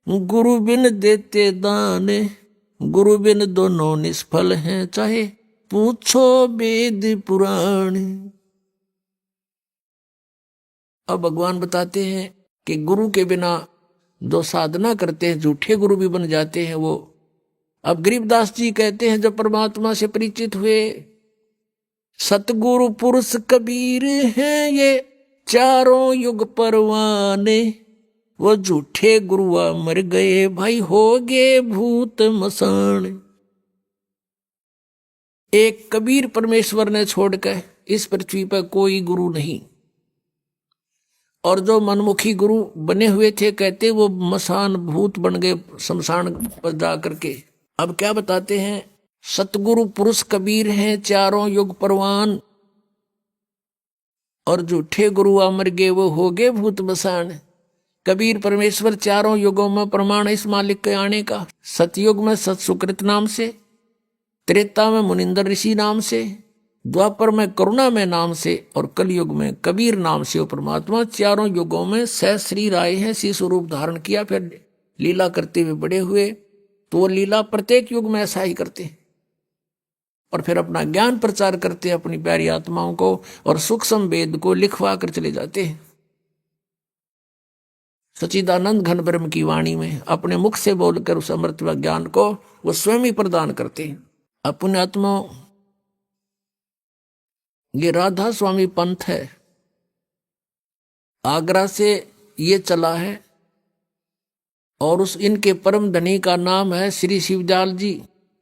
गुरु बिन देते दान, गुरु बिन दोनों निष्फल हैं, चाहे पूछो वेद पुराण। अब भगवान बताते हैं कि गुरु के बिना जो साधना करते हैं, झूठे गुरु भी बन जाते हैं वो। अब गरीबदास जी कहते हैं जब परमात्मा से परिचित हुए, सतगुरु पुरुष कबीर हैं ये चारों युग परवाने, वो झूठे गुरुआ मर गए भाई हो गए भूत मसान। एक कबीर परमेश्वर ने छोड़कर इस पृथ्वी पर कोई गुरु नहीं, और जो मनमुखी गुरु बने हुए थे कहते वो मसान भूत बन गए शमशान पर जा करके। अब क्या बताते हैं, सतगुरु पुरुष कबीर हैं चारों युग परवान, और झूठे गुरु अमर गए वो हो गए भूत मसान। कबीर परमेश्वर चारों युगों में प्रमाण इस मालिक के आने का। सतयुग में सत सुकृत नाम से, त्रेता में मुनिंदर ऋषि नाम से, द्वापर में करुणा में नाम से, और कलयुग में कबीर नाम से वो परमात्मा चारों युगों में सहस्री राय है, सी स्वरूप धारण किया, फिर लीला करते हुए बड़े हुए। तो वो लीला प्रत्येक युग में ऐसा ही करते हैं, और फिर अपना ज्ञान प्रचार करते हैं अपनी प्यारी आत्माओं को, और सूक्ष्म वेद को लिखवा कर चले जाते हैं। सच्चिदानंद घन ब्रह्म की वाणी में अपने मुख से बोलकर उस अमृत व ज्ञान को वो स्वयं ही प्रदान करते हैं। अपने आत्मा ये राधा स्वामी पंथ है, आगरा से ये चला है, और उस इनके परम धनी का नाम है श्री शिवदयाल जी।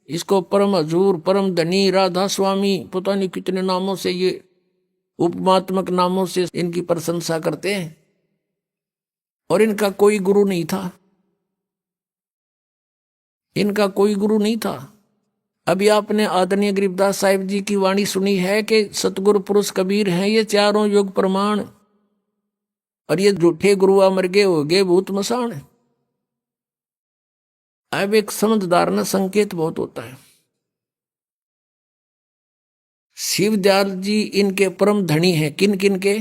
इसको परम हजूर, परम धनी, राधा स्वामी, पता नहीं कितने नामों से, ये उपमात्मक नामों से इनकी प्रशंसा करते हैं। और इनका कोई गुरु नहीं था, इनका कोई गुरु नहीं था। अभी आपने आदरणीय गरीबदास साहिब जी की वाणी सुनी है कि सतगुरु पुरुष कबीर हैं ये चारों युग प्रमाण, और ये झूठे गुरु अमर गए हो गए भूत मसान। अब एक समझदार ना संकेत बहुत होता है। शिवदयाल जी इनके परम धनी हैं। किन किन के?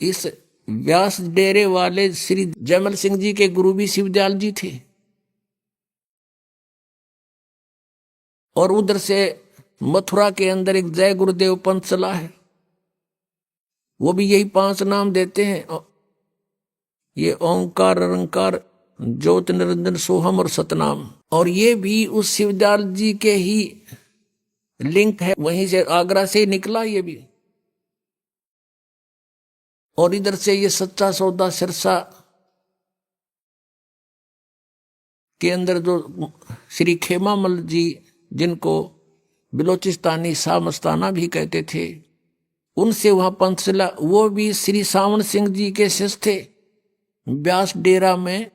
इस व्यास डेरे वाले श्री जयमल सिंह जी के गुरु भी शिवदयाल जी थे, और उधर से मथुरा के अंदर एक जय गुरुदेव पंथ चला है, वो भी यही 5 नाम देते हैं, ये ओंकार, निरंकार, ज्योत, निरंजन, सोहम और सतनाम। और ये भी उस शिवदयाल जी के ही लिंक है, वहीं से आगरा से ही निकला ये भी। और इधर से ये सच्चा सौदा सिरसा के अंदर जो श्री खेमामल जी, जिनको बिलोचिस्तानी शाह मस्ताना भी कहते थे, उनसे वहां पंथ चला। वो भी श्री सावन सिंह जी के शिष्य थे। व्यास डेरा में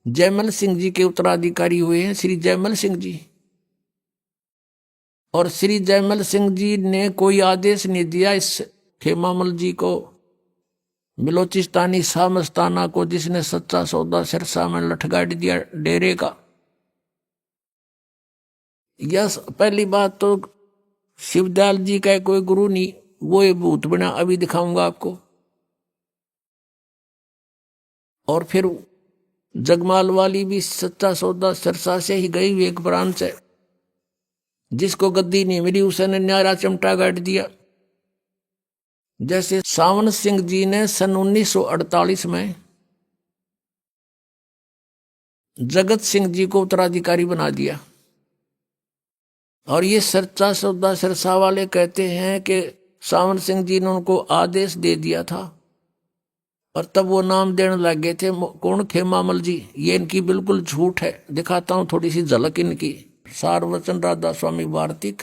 जयमल सिंह जी के उत्तराधिकारी हुए हैं श्री जयमल सिंह जी। और श्री जयमल सिंह जी ने कोई आदेश नहीं दिया इस खेमामल जी को, बिलोचिस्तानी शाह मस्ताना को, जिसने सच्चा सौदा सिरसा में लठगाड़ दिया डेरे का। यस, पहली बात तो शिवदयाल जी का कोई गुरु नहीं, वो ये भूत बना, अभी दिखाऊंगा आपको। और फिर जगमाल वाली भी सच्चा सौदा सिरसा से ही गई हुई एक ब्रांच है, जिसको गद्दी नहीं मिली उसने न्यारा चमटा गाड़ दिया। जैसे सावन सिंह जी ने सन 1948 में जगत सिंह जी को उत्तराधिकारी बना दिया। और ये सच्चा सौदा सिरसा वाले कहते हैं कि सावन सिंह जी ने उनको आदेश दे दिया था, और तब वो नाम देने लग गए थे। कौन? खेमामल जी। ये इनकी बिल्कुल झूठ है। दिखाता हूं थोड़ी सी झलक इनकी। सारवचन राधा स्वामी वार्तिक,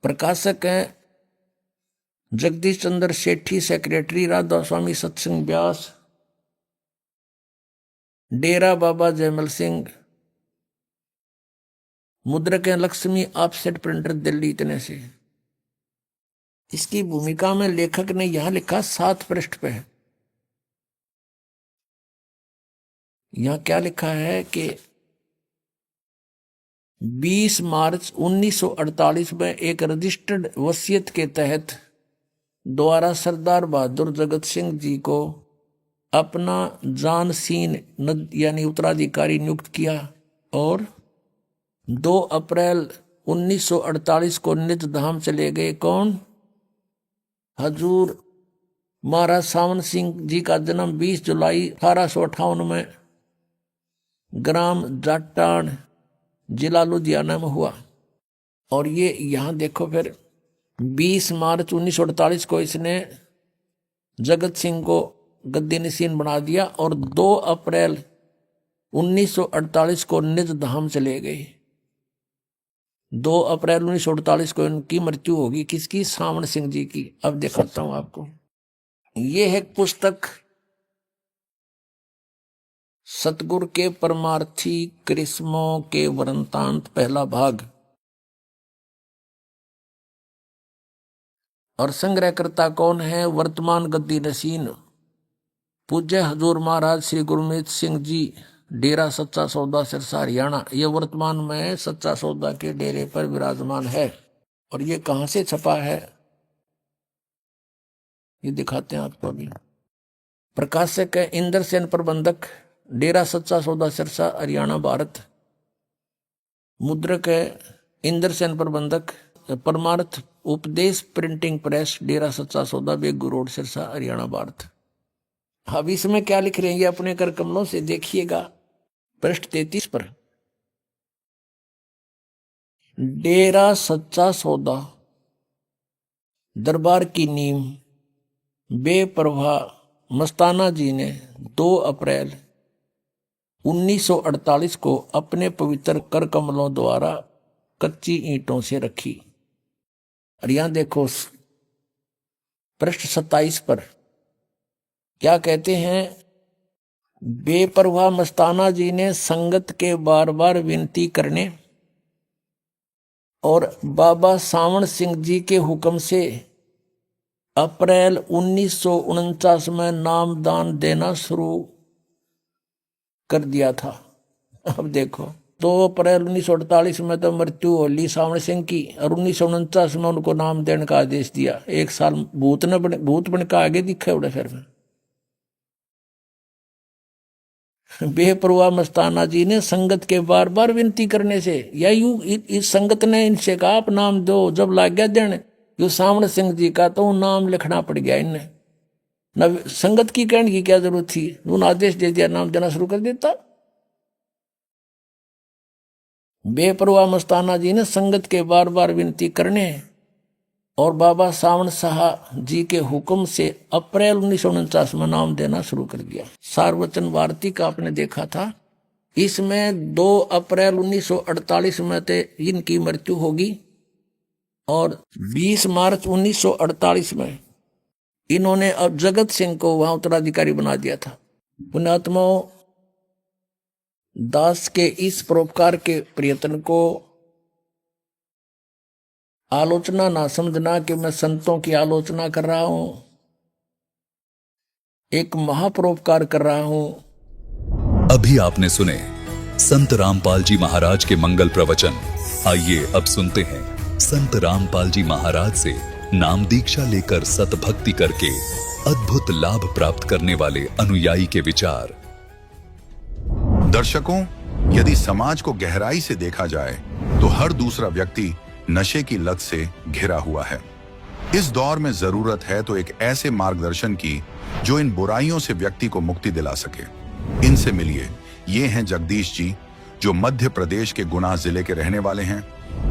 प्रकाशक हैं जगदीश चंद्र सेठी, सेक्रेटरी राधा स्वामी सत्संग व्यास, डेरा बाबा जयमल सिंह, मुद्रक हैं लक्ष्मी ऑफसेट प्रिंटर दिल्ली। इतने से इसकी भूमिका में लेखक ने यहां लिखा 7 पृष्ठ पे है। यहां क्या लिखा है कि 20 मार्च 1948 में एक रजिस्टर्ड वसीयत के तहत द्वारा सरदार बहादुर जगत सिंह जी को अपना जानसीन यानी उत्तराधिकारी नियुक्त किया, और 2 अप्रैल 1948 को निज धाम चले गए। कौन? हजूर महाराज सावन सिंह जी का जन्म 20 जुलाई 1858 में ग्राम जाटान, जिला लुधियाना में हुआ। और ये यहां देखो, फिर 20 मार्च 1948 को इसने जगत सिंह को गद्दी नशीन बना दिया, और 2 अप्रैल 1948 को निज धाम चले गए। 2 अप्रैल 1948 को इनकी मृत्यु होगी। किसकी? सावन सिंह जी की। अब दिखाता हूं आपको। ये है पुस्तक सतगुरु के परमार्थी करिश्मों के वृंतांत, पहला भाग। और संग्रहकर्ता कौन है? वर्तमान गद्दी नशीन पूज्य हजूर महाराज श्री गुरमीत सिंह जी, डेरा सच्चा सौदा सिरसा हरियाणा। ये वर्तमान में सच्चा सौदा के डेरे पर विराजमान है। और ये कहां से छपा है ये दिखाते हैं आपको अभी। प्रकाशक है इंद्र सेन, प्रबंधक डेरा सच्चा सौदा सिरसा हरियाणा भारत। मुद्रक है इंद्र सेन, प्रबंधक परमार्थ उपदेश प्रिंटिंग प्रेस, डेरा सच्चा सौदा, बेगू रोड, सिरसा हरियाणा भारत। अब इसमें क्या लिख रहे हैं ये अपने कर कमलों से देखिएगा। पृष्ठ 33 पर डेरा सच्चा सौदा दरबार की नींव बेपरवाह मस्ताना जी ने 2 अप्रैल 1948 को अपने पवित्र कर कमलों द्वारा कच्ची ईंटों से रखी। और यहां देखो पृष्ठ 27 पर क्या कहते हैं, बेपरवाह मस्ताना जी ने संगत के बार बार विनती करने और बाबा सावण सिंह जी के हुक्म से अप्रैल 1949 में नामदान देना शुरू कर दिया था। अब देखो 2 अप्रैल 1948 में तो मृत्यु हो ली सावण सिंह की, और 1949 में उनको नाम देने का आदेश दिया। 1 साल भूत बन का आगे दिखे उड़े फिर में। बेपरवाह मस्ताना जी ने संगत के बार बार विनती करने से, या यूं इस संगत ने इनसे कहा आप नाम दो। जब लाग गया देने जो सावण सिंह जी का तो नाम लिखना पड़ गया इन्हें। न संगत की कहने की क्या जरूरत थी, उन्होंने आदेश दे दिया, नाम देना शुरू कर देता। बेपरवाह मस्ताना जी ने संगत के बार बार विनती करने और बाबा सावण शाह जी के हुक्म से अप्रैल 1949 में नाम देना शुरू कर दिया। सार्वचन भारती का आपने देखा था, इसमें 2 अप्रैल 1948 में ते इनकी मृत्यु होगी और 20 मार्च 1948 में इन्होंने अब जगत सिंह को वहां उत्तराधिकारी बना दिया था। पुण्यात्माओं, दास के इस परोपकार के प्रयत्न को आलोचना ना समझना कि मैं संतों की आलोचना कर रहा हूं, एक महापरोपकार कर रहा हूं। अभी आपने सुने संत रामपाल जी महाराज के मंगल प्रवचन। आइए अब सुनते हैं संत रामपाल जी महाराज से नाम दीक्षा लेकर सतभक्ति करके अद्भुत लाभ प्राप्त करने वाले अनुयायी के विचार। दर्शकों, यदि समाज को गहराई से देखा जाए तो हर दूसरा व्यक्ति नशे की लत से घिरा हुआ है। इस दौर में जरूरत है तो एक ऐसे मार्गदर्शन की जो इन बुराइयों से व्यक्ति को मुक्ति दिला सके। इनसे मिलिए। ये हैं जगदीश जी, जो मध्य प्रदेश के गुना जिले के रहने वाले हैं।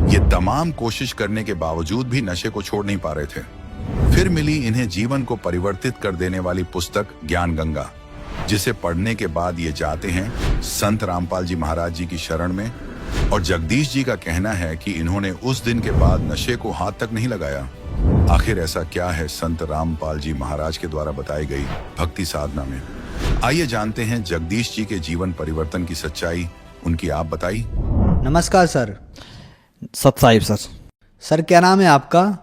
ये तमाम कोशिश करने के बावजूद भी नशे को छोड़ नहीं पा रहे थे। फिर मिली इन्हें जीवन को परिवर्तित कर देने वाली पुस्तक ज्ञान गंगा, जिसे पढ़ने के बाद ये जाते हैं संत रामपाल जी महाराज जी की शरण में। और जगदीश जी का कहना है कि इन्होंने उस दिन के बाद नशे को हाथ तक नहीं लगाया। आखिर ऐसा क्या है संत रामपाल जी महाराज के द्वारा बताई गई भक्ति साधना में? आइए जानते हैं जगदीश जी के जीवन परिवर्तन की सच्चाई। उनकी आप बताई। नमस्कार सर। सत साहिब सर। सर क्या नाम है आपका?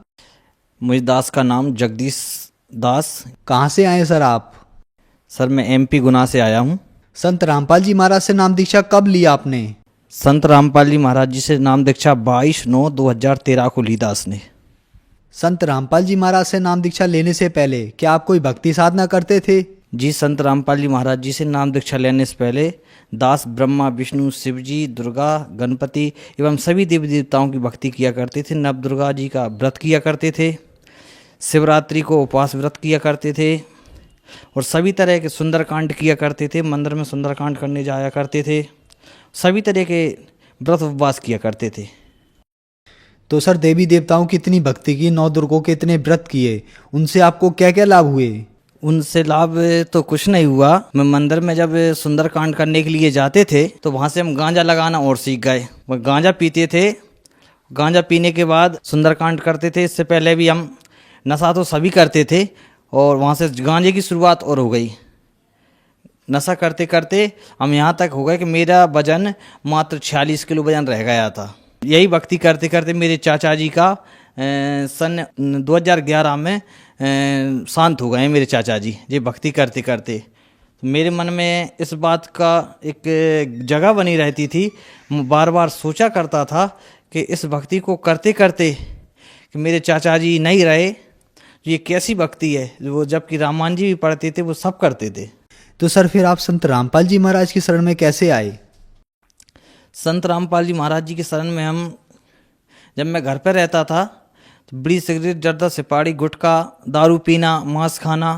मुझे दास का नाम जगदीश दास। कहाँ से आए सर आप? सर मैं एमपी गुना से आया हूँ। संत रामपाल जी महाराज से नाम दीक्षा कब ली आपने? संत रामपाल जी महाराज जी से नाम दीक्षा 22/9/2013 को ली दास ने। संत रामपाल जी महाराज से नाम दीक्षा लेने से पहले क्या आप कोई भक्ति साधना करते थे? जी, संत रामपाल जी महाराज जी से नाम दीक्षा लेने से पहले दास ब्रह्मा विष्णु शिव जी दुर्गा गणपति एवं सभी देवी देवताओं की भक्ति किया करते थे। नव दुर्गा जी का व्रत किया करते थे, शिवरात्रि को उपवास व्रत किया करते थे और सभी तरह के सुंदरकांड किया करते थे। मंदिर में सुंदरकांड करने जाया करते थे, सभी तरह के व्रत उपवास किया करते थे। तो सर देवी देवताओं की इतनी भक्ति की, 9 दुर्गों के इतने व्रत किए, उनसे आपको क्या क्या लाभ हुए? उनसे लाभ तो कुछ नहीं हुआ। मैं मंदिर में जब सुंदरकांड करने के लिए जाते थे तो वहाँ से हम गांजा लगाना और सीख गए। वो गांजा पीते थे, गांजा पीने के बाद सुंदरकांड करते थे। इससे पहले भी हम नशा तो सभी करते थे और वहाँ से गांजे की शुरुआत और हो गई। नशा करते करते हम यहाँ तक हो गए कि मेरा वजन मात्र 46 किलो वजन रह गया था। यही भक्ति करते करते मेरे चाचा जी का सन 2011 में शांत हो गए मेरे चाचा जी। ये भक्ति करते करते तो मेरे मन में इस बात का एक जगह बनी रहती थी। मैं बार बार सोचा करता था कि इस भक्ति को करते करते कि मेरे चाचा जी नहीं रहे, ये कैसी भक्ति है। वो जबकि रामायण जी भी पढ़ते थे, वो सब करते थे। तो सर फिर आप संत रामपाल जी महाराज की शरण में कैसे आए? संत रामपाल जी महाराज जी की शरण में हम, जब मैं घर पर रहता था तो बीड़ी सिगरेट जर्दा सुपारी गुटखा दारू पीना मांस खाना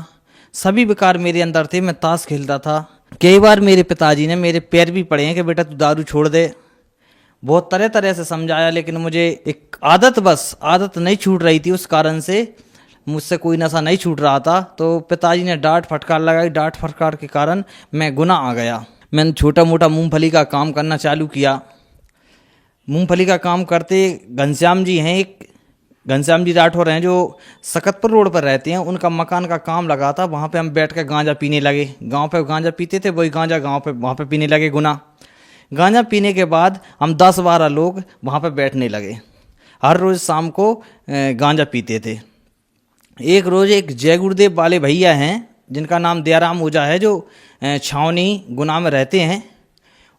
सभी विकार मेरे अंदर थे। मैं ताश खेलता था। कई बार मेरे पिताजी ने मेरे पैर भी पड़े हैं कि बेटा तू दारू छोड़ दे। बहुत तरह तरह से समझाया, लेकिन मुझे एक आदत नहीं छूट रही थी। उस कारण से मुझसे कोई नशा नहीं छूट रहा था। तो पिताजी ने डांट फटकार लगाई। डांट फटकार के कारण मैं गुनाह आ गया। मैंने छोटा मोटा मूंगफली का काम करना चालू किया। मूंगफली का काम करते घनश्याम जी हैं, एक घनश्याम जी राठौर हैं जो सकतपुर रोड पर रहते हैं, उनका मकान का काम लगा था। वहाँ पे हम बैठ कर गांजा पीने लगे। गांव पे गांजा पीते थे, वही गांजा गांव पे वहाँ पे पीने लगे गुना। गांजा पीने के बाद हम 10-12 लोग वहाँ पे बैठने लगे। हर रोज़ शाम को गांजा पीते थे। एक रोज़ एक जय गुरुदेव वाले भैया हैं जिनका नाम दयाराम ओझा है, जो छावनी गुना में रहते हैं।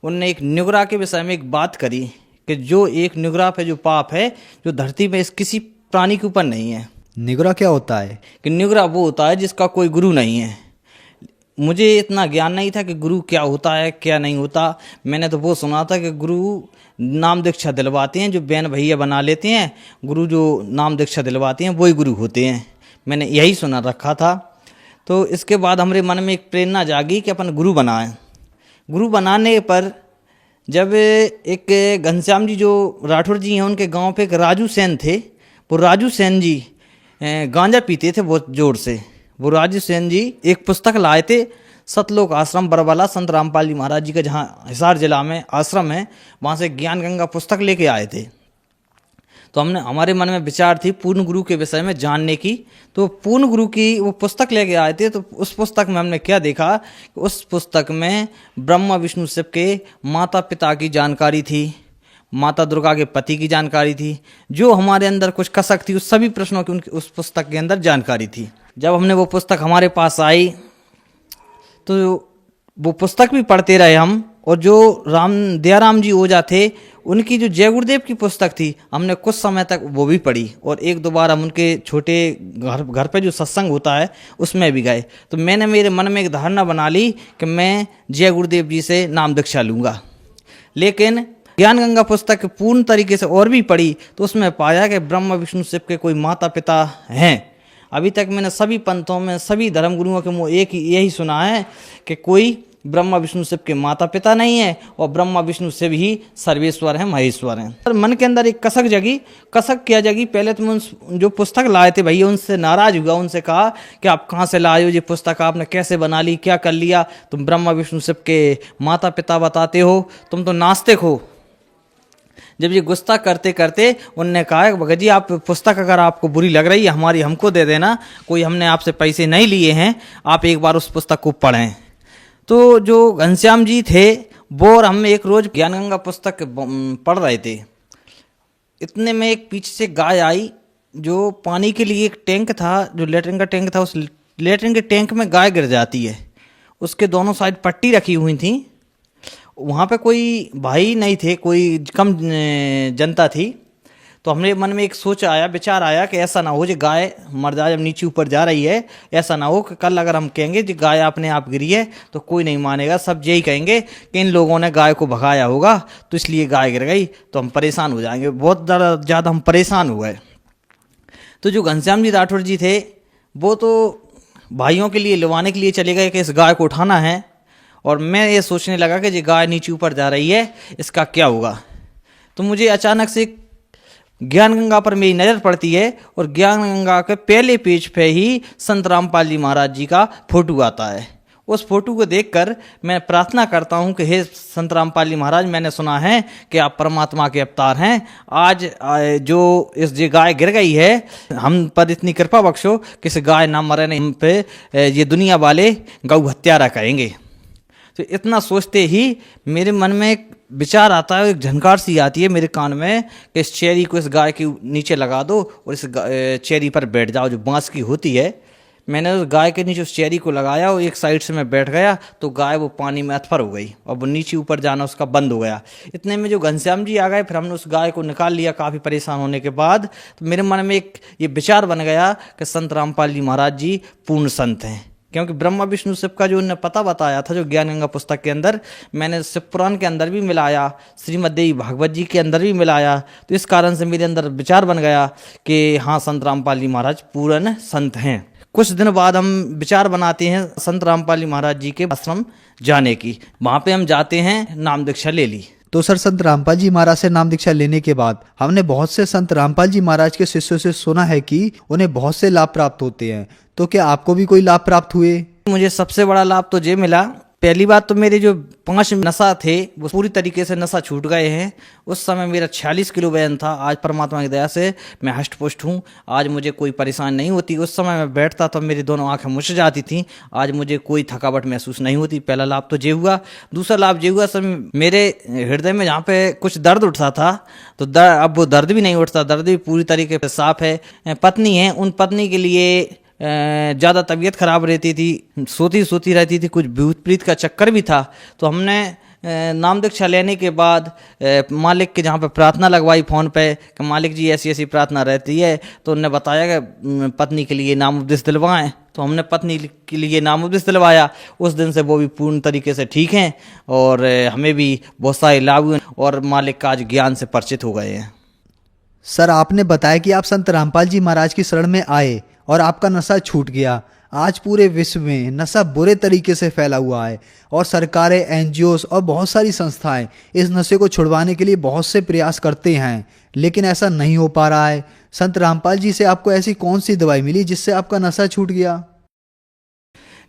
उनने एक नुगरा के विषय में एक बात करी कि जो एक नुगरा पे जो पाप है, जो धरती में किसी प्राणी के ऊपर नहीं है। निगरा क्या होता है? कि नुगरा वो होता है जिसका कोई गुरु नहीं है। मुझे इतना ज्ञान नहीं था कि गुरु क्या होता है क्या नहीं होता। मैंने तो वो सुना था कि गुरु नाम दीक्षा दिलवाते हैं, जो बहन भैया बना लेते हैं, गुरु जो नाम दीक्षा दिलवाते हैं वही गुरु होते हैं। मैंने यही सुना रखा था। तो इसके बाद हमारे मन में एक प्रेरणा जागी कि अपन गुरु बनाएं। गुरु बनाने पर जब एक घनश्याम जी जो राठौर जी हैं, उनके गांव पे एक राजू सेन थे। वो राजू सेन जी गांजा पीते थे बहुत जोर से। वो राजू सेन जी एक पुस्तक लाए थे, सतलोक आश्रम बरवाला संत रामपाल जी महाराज जी का, जहाँ हिसार जिला में आश्रम है, वहाँ से ज्ञान गंगा पुस्तक लेके आए थे। तो हमारे मन में विचार थी पूर्ण गुरु के विषय में जानने की। तो पूर्ण गुरु की वो पुस्तक लेके आए थे। तो उस पुस्तक में हमने क्या देखा कि उस पुस्तक में ब्रह्मा विष्णु शिव के माता पिता की जानकारी थी, माता दुर्गा के पति की जानकारी थी, जो हमारे अंदर कुछ कसक थी उस सभी प्रश्नों की उनकी उस पुस्तक के अंदर जानकारी थी। जब हमने वो पुस्तक हमारे पास आई तो वो पुस्तक भी पढ़ते रहे हम। और जो दयाराम जी ओझा थे, उनकी जो जय गुरुदेव की पुस्तक थी, हमने कुछ समय तक वो भी पढ़ी। और एक दो बार हम उनके छोटे घर पे जो सत्संग होता है उसमें भी गए। तो मैंने मेरे मन में एक धारणा बना ली कि मैं जय गुरुदेव जी से नाम दीक्षा लूँगा। लेकिन ज्ञान गंगा पुस्तक पूर्ण तरीके से और भी पढ़ी तो उसमें पाया कि ब्रह्मा विष्णु शिव के कोई माता पिता हैं। अभी तक मैंने सभी पंथों में सभी धर्म गुरुओं के मुँह एक ही यही सुना है कि कोई ब्रह्मा विष्णु शिव के माता पिता नहीं है और ब्रह्मा विष्णु शिव ही सर्वेश्वर हैं, महेश्वर हैं। पर मन के अंदर एक कसक जगी। कसक क्या जगी? पहले तो मैं जो पुस्तक लाए थे भैया उनसे नाराज हुआ। उनसे कहा कि आप कहाँ से लाए हो ये पुस्तक, आपने कैसे बना ली, क्या कर लिया? तुम ब्रह्मा विष्णु शिव के माता पिता बताते हो, तुम तो नास्तिक हो। जब ये गुस्सा करते करते उनने कहा भगत जी आप पुस्तक अगर आपको बुरी लग रही है हमारी हमको दे देना, कोई हमने आपसे पैसे नहीं लिए हैं, आप एक बार उस पुस्तक को पढ़ें। तो जो घनश्याम जी थे वो और हम एक रोज़ ज्ञान गंगा पुस्तक पढ़ रहे थे। इतने में एक पीछे से गाय आई। जो पानी के लिए एक टैंक था, जो लेटरिन का टैंक था, उस लेटरिन के टैंक में गाय गिर जाती है। उसके दोनों साइड पट्टी रखी हुई थी। वहाँ पे कोई भाई नहीं थे, कोई कम जनता थी। तो हमने मन में एक सोच आया, विचार आया कि ऐसा ना हो जो गाय मर जाए जब नीचे ऊपर जा रही है। ऐसा ना हो कि कल अगर हम कहेंगे कि गाय अपने आप गिरी है तो कोई नहीं मानेगा, सब यही कहेंगे कि इन लोगों ने गाय को भगाया होगा तो इसलिए गाय गिर गई, तो हम परेशान हो जाएंगे। बहुत ज़्यादा हम परेशान हो गए। तो जो घनश्याम जी राठौर जी थे वो तो भाइयों के लिए लिवाने के लिए चले गए कि इस गाय को उठाना है। और मैं ये सोचने लगा कि ये गाय नीचे ऊपर जा रही है, इसका क्या होगा। तो मुझे अचानक से ज्ञान गंगा पर मेरी नज़र पड़ती है और ज्ञान गंगा के पहले पेज पे ही संत रामपाल जी महाराज जी का फोटो आता है। उस फोटो को देखकर मैं प्रार्थना करता हूँ कि हे संत रामपाल जी महाराज, मैंने सुना है कि आप परमात्मा के अवतार हैं। आज जो इस जो गाय गिर गई है हम पर इतनी कृपा बख्शो कि इस गाय ना मरे, नहीं हम पे ये दुनिया वाले गौ हत्यारा कहेंगे। तो इतना सोचते ही मेरे मन में एक विचार आता है, एक झनकार सी आती है मेरे कान में कि इस चेरी को इस गाय के नीचे लगा दो और इस चेरी पर बैठ जाओ जो बांस की होती है। मैंने उस गाय के नीचे उस चेरी को लगाया और एक साइड से मैं बैठ गया तो गाय वो पानी में अथफर हो गई और वो नीचे ऊपर जाना उसका बंद हो गया। इतने में जो घनश्याम जी आ गए, फिर हमने उस गाय को निकाल लिया काफ़ी परेशान होने के बाद। तो मेरे मन में एक ये विचार बन गया कि संत रामपाल जी महाराज जी पूर्ण संत हैं, क्योंकि ब्रह्मा विष्णु शिव का जो उन्होंने पता बताया था जो ज्ञान गंगा पुस्तक के अंदर, मैंने शिव पुराण के अंदर भी मिलाया, श्रीमद् देवी भागवत जी के अंदर भी मिलाया। तो इस कारण से मेरे अंदर विचार बन गया कि हाँ संत रामपाल जी महाराज पूर्ण संत हैं। कुछ दिन बाद हम विचार बनाते हैं संत रामपाल जी महाराज जी के आश्रम जाने की। वहाँ पे हम जाते हैं, नाम दीक्षा ले ली। तो सर, संत रामपाल जी महाराज से नाम दीक्षा लेने के बाद हमने बहुत से संत रामपाल जी महाराज के शिष्यों से सुना है कि उन्हें बहुत से लाभ प्राप्त होते हैं। तो क्या आपको भी कोई लाभ प्राप्त हुए? मुझे सबसे बड़ा लाभ तो ये मिला, पहली बात तो मेरे जो 5 नशा थे वो पूरी तरीके से नशा छूट गए हैं। उस समय मेरा 46 किलो वजन था, आज परमात्मा की दया से मैं हष्ट पुष्ट हूँ। आज मुझे कोई परेशानी नहीं होती। उस समय मैं बैठता तो मेरी दोनों आंखें मुछ जाती थी, आज मुझे कोई थकावट महसूस नहीं होती। पहला लाभ तो ये हुआ। दूसरा लाभ ये हुआ, सर मेरे हृदय में जहाँ पे कुछ दर्द उठता था तो अब वो दर्द भी नहीं उठता, दर्द भी पूरी तरीके से साफ है। पत्नी है, उन पत्नी के लिए ज़्यादा तबीयत खराब रहती थी, सोती रहती थी, कुछ भूत प्रीत का चक्कर भी था। तो हमने नाम दीक्षा लेने के बाद मालिक के जहाँ पे प्रार्थना लगवाई फ़ोन पे कि मालिक जी ऐसी ऐसी प्रार्थना रहती है, तो उन्होंने बताया कि पत्नी के लिए नाम उपदेश दिलवाएं। तो हमने पत्नी के लिए नाम उपदेश दिलवाया। उस दिन से वो भी पूर्ण तरीके से ठीक हैं और हमें भी बहुत सारे लाभ हुए और मालिक का आज ज्ञान से परिचित हो गए हैं। सर, आपने बताया कि आप संत रामपाल जी महाराज की शरण में आए और आपका नशा छूट गया। आज पूरे विश्व में नशा बुरे तरीके से फैला हुआ है और सरकारें, एनजीओस और बहुत सारी संस्थाएं इस नशे को छुड़वाने के लिए बहुत से प्रयास करते हैं, लेकिन ऐसा नहीं हो पा रहा है। संत रामपाल जी से आपको ऐसी कौन सी दवाई मिली जिससे आपका नशा छूट गया?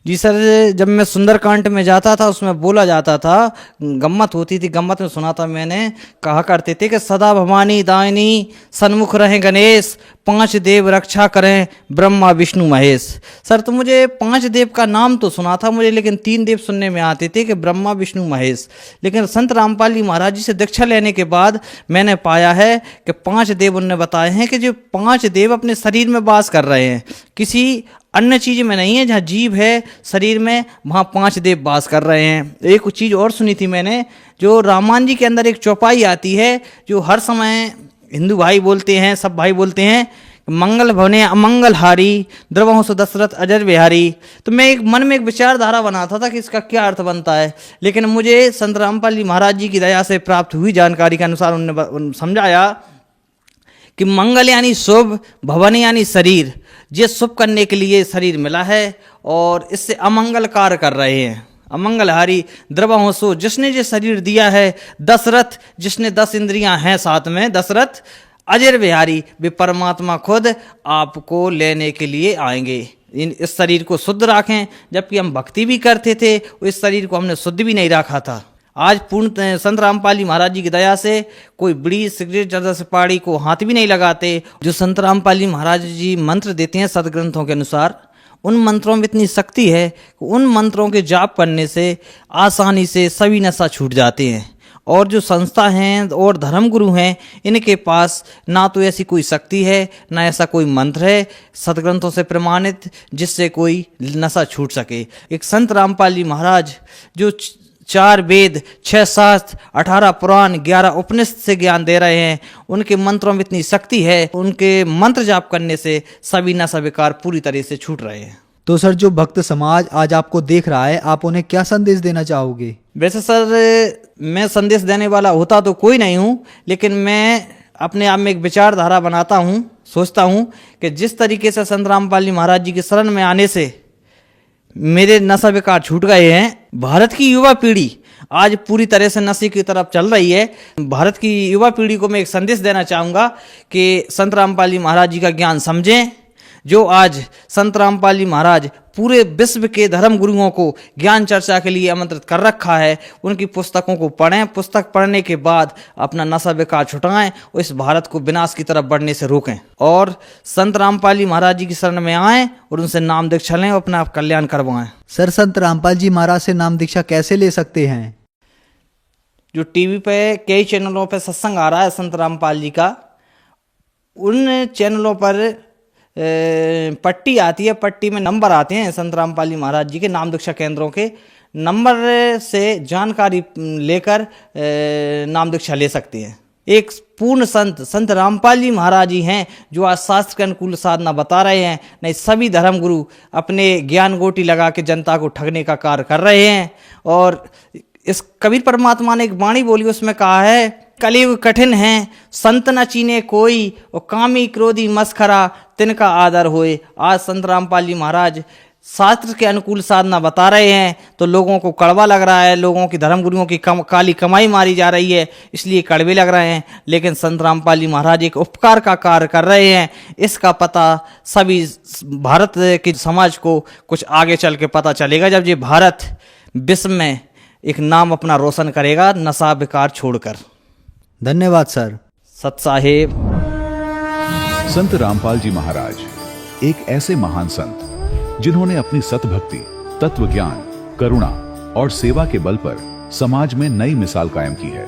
जी सर, जब मैं सुंदरकांड में जाता था उसमें बोला जाता था, गम्मत होती थी, गम्मत में सुना था मैंने, कहा करते थे कि सदा भवानी दायनी सन्मुख रहें गणेश, 5 देव रक्षा करें ब्रह्मा विष्णु महेश। सर, तो मुझे 5 देव का नाम तो सुना था मुझे, लेकिन 3 देव सुनने में आते थे कि ब्रह्मा विष्णु महेश। लेकिन संत रामपाल जी महाराज जी से दीक्षा लेने के बाद मैंने पाया है कि 5 देव उन्होंने बताए हैं कि जो 5 देव अपने शरीर में वास कर रहे हैं, किसी अन्य चीज में नहीं है। जहाँ जीव है शरीर में, वहाँ 5 देव वास कर रहे हैं। एक चीज और सुनी थी मैंने, जो रामायण जी के अंदर एक चौपाई आती है जो हर समय हिंदू भाई बोलते हैं, सब भाई बोलते हैं, मंगल भवने अमंगल हारी, द्रवहंस दशरथ अजर बिहारी। तो मैं एक मन में एक विचारधारा बनाता था कि इसका क्या अर्थ बनता है, लेकिन मुझे संत रामपाल जी महाराज जी की दया से प्राप्त हुई जानकारी के अनुसार उन्होंने समझाया कि मंगल यानी शुभ, भवन यानी शरीर, ये शुभ करने के लिए शरीर मिला है और इससे अमंगल कार्य कर रहे हैं। अमंगलहारी द्रवहंसो, जिसने ये शरीर दिया है, दशरथ जिसने 10 इंद्रियां हैं साथ में, दशरथ अजर बिहारी, वे परमात्मा खुद आपको लेने के लिए आएंगे। इस शरीर को शुद्ध रखें। जबकि हम भक्ति भी करते थे, इस शरीर को हमने शुद्ध भी नहीं रखा था। आज पूर्ण संत रामपाल जी महाराज जी की दया से कोई बीड़ी सिगरेट जर्दा सुपारी को हाथ भी नहीं लगाते। जो संत रामपाल जी महाराज जी मंत्र देते हैं सदग्रंथों के अनुसार, उन मंत्रों में इतनी शक्ति है कि उन मंत्रों के जाप करने से आसानी से सभी नशा छूट जाते हैं। और जो संस्था हैं और धर्म गुरु हैं, इनके पास ना तो ऐसी कोई शक्ति है, ना ऐसा कोई मंत्र है सदग्रंथों से प्रमाणित जिससे कोई नशा छूट सके। एक संत रामपाल जी महाराज जो 4 वेद, 6 शास्त्र, 18 पुराण, 11 उपनिषद से ज्ञान दे रहे हैं, उनके मंत्रों में इतनी शक्ति है, उनके मंत्र जाप करने से सभी नशा विकार पूरी तरह से छूट रहे हैं। तो सर, जो भक्त समाज आज आपको देख रहा है, आप उन्हें क्या संदेश देना चाहोगे? वैसे सर, मैं संदेश देने वाला होता तो कोई नहीं हूँ, लेकिन मैं अपने आप में एक विचारधारा बनाता हूँ, सोचता हूँ कि जिस तरीके से संत रामपाल जी महाराज जी की शरण में आने से मेरे नशा विकार छूट गए हैं, भारत की युवा पीढ़ी आज पूरी तरह से नशे की तरफ चल रही है। भारत की युवा पीढ़ी को मैं एक संदेश देना चाहूँगा कि संत रामपाल जी महाराज जी का ज्ञान समझें। जो आज संत रामपाल जी महाराज पूरे विश्व के धर्म गुरुओं को ज्ञान चर्चा के लिए आमंत्रित कर रखा है, उनकी पुस्तकों को पढ़ें। पुस्तक पढ़ने के बाद अपना नशा विकार छुटाएं और इस भारत को विनाश की तरफ बढ़ने से रोकें। और संत रामपाल जी महाराज जी की शरण में आएं और उनसे नाम दीक्षा लें और अपना कल्याण करवाएं। सर, संत रामपाल जी महाराज से नाम दीक्षा कैसे ले सकते हैं? जो टीवी पे कई चैनलों पे सत्संग आ रहा है संत रामपाल जी का, उन चैनलों पर पट्टी आती है, पट्टी में नंबर आते हैं संत रामपाल जी महाराज जी के नाम दीक्षा केंद्रों के। नंबर से जानकारी लेकर नाम दीक्षा ले सकते हैं। एक पूर्ण संत रामपाल जी महाराज जी हैं जो आज शास्त्र के अनुकूल साधना बता रहे हैं। नहीं, सभी धर्म गुरु अपने ज्ञान गोटी लगा के जनता को ठगने का कार्य कर रहे हैं। और इस कबीर परमात्मा ने एक वाणी बोली, उसमें कहा है, कलयुग कठिन है, संत न चीने कोई, और कामी क्रोधी मस्खरा तिनका आदर होए। आज संत रामपाल जी महाराज शास्त्र के अनुकूल साधना बता रहे हैं तो लोगों को कड़वा लग रहा है, लोगों की धर्मगुरुओं की काली कमाई मारी जा रही है, इसलिए कड़वे लग रहे हैं। लेकिन संत रामपाल जी महाराज एक उपकार का कार्य कर रहे हैं, इसका पता सभी भारत के समाज को कुछ आगे चल के पता चलेगा, जब ये भारत विश्व में एक नाम अपना रोशन करेगा नशा विकार छोड़कर। धन्यवाद सर। सत साहेब। संत रामपाल जी महाराज एक ऐसे महान संत जिन्होंने अपनी सतभक्ति, तत्व ज्ञान, करुणा और सेवा के बल पर समाज में नई मिसाल कायम की है।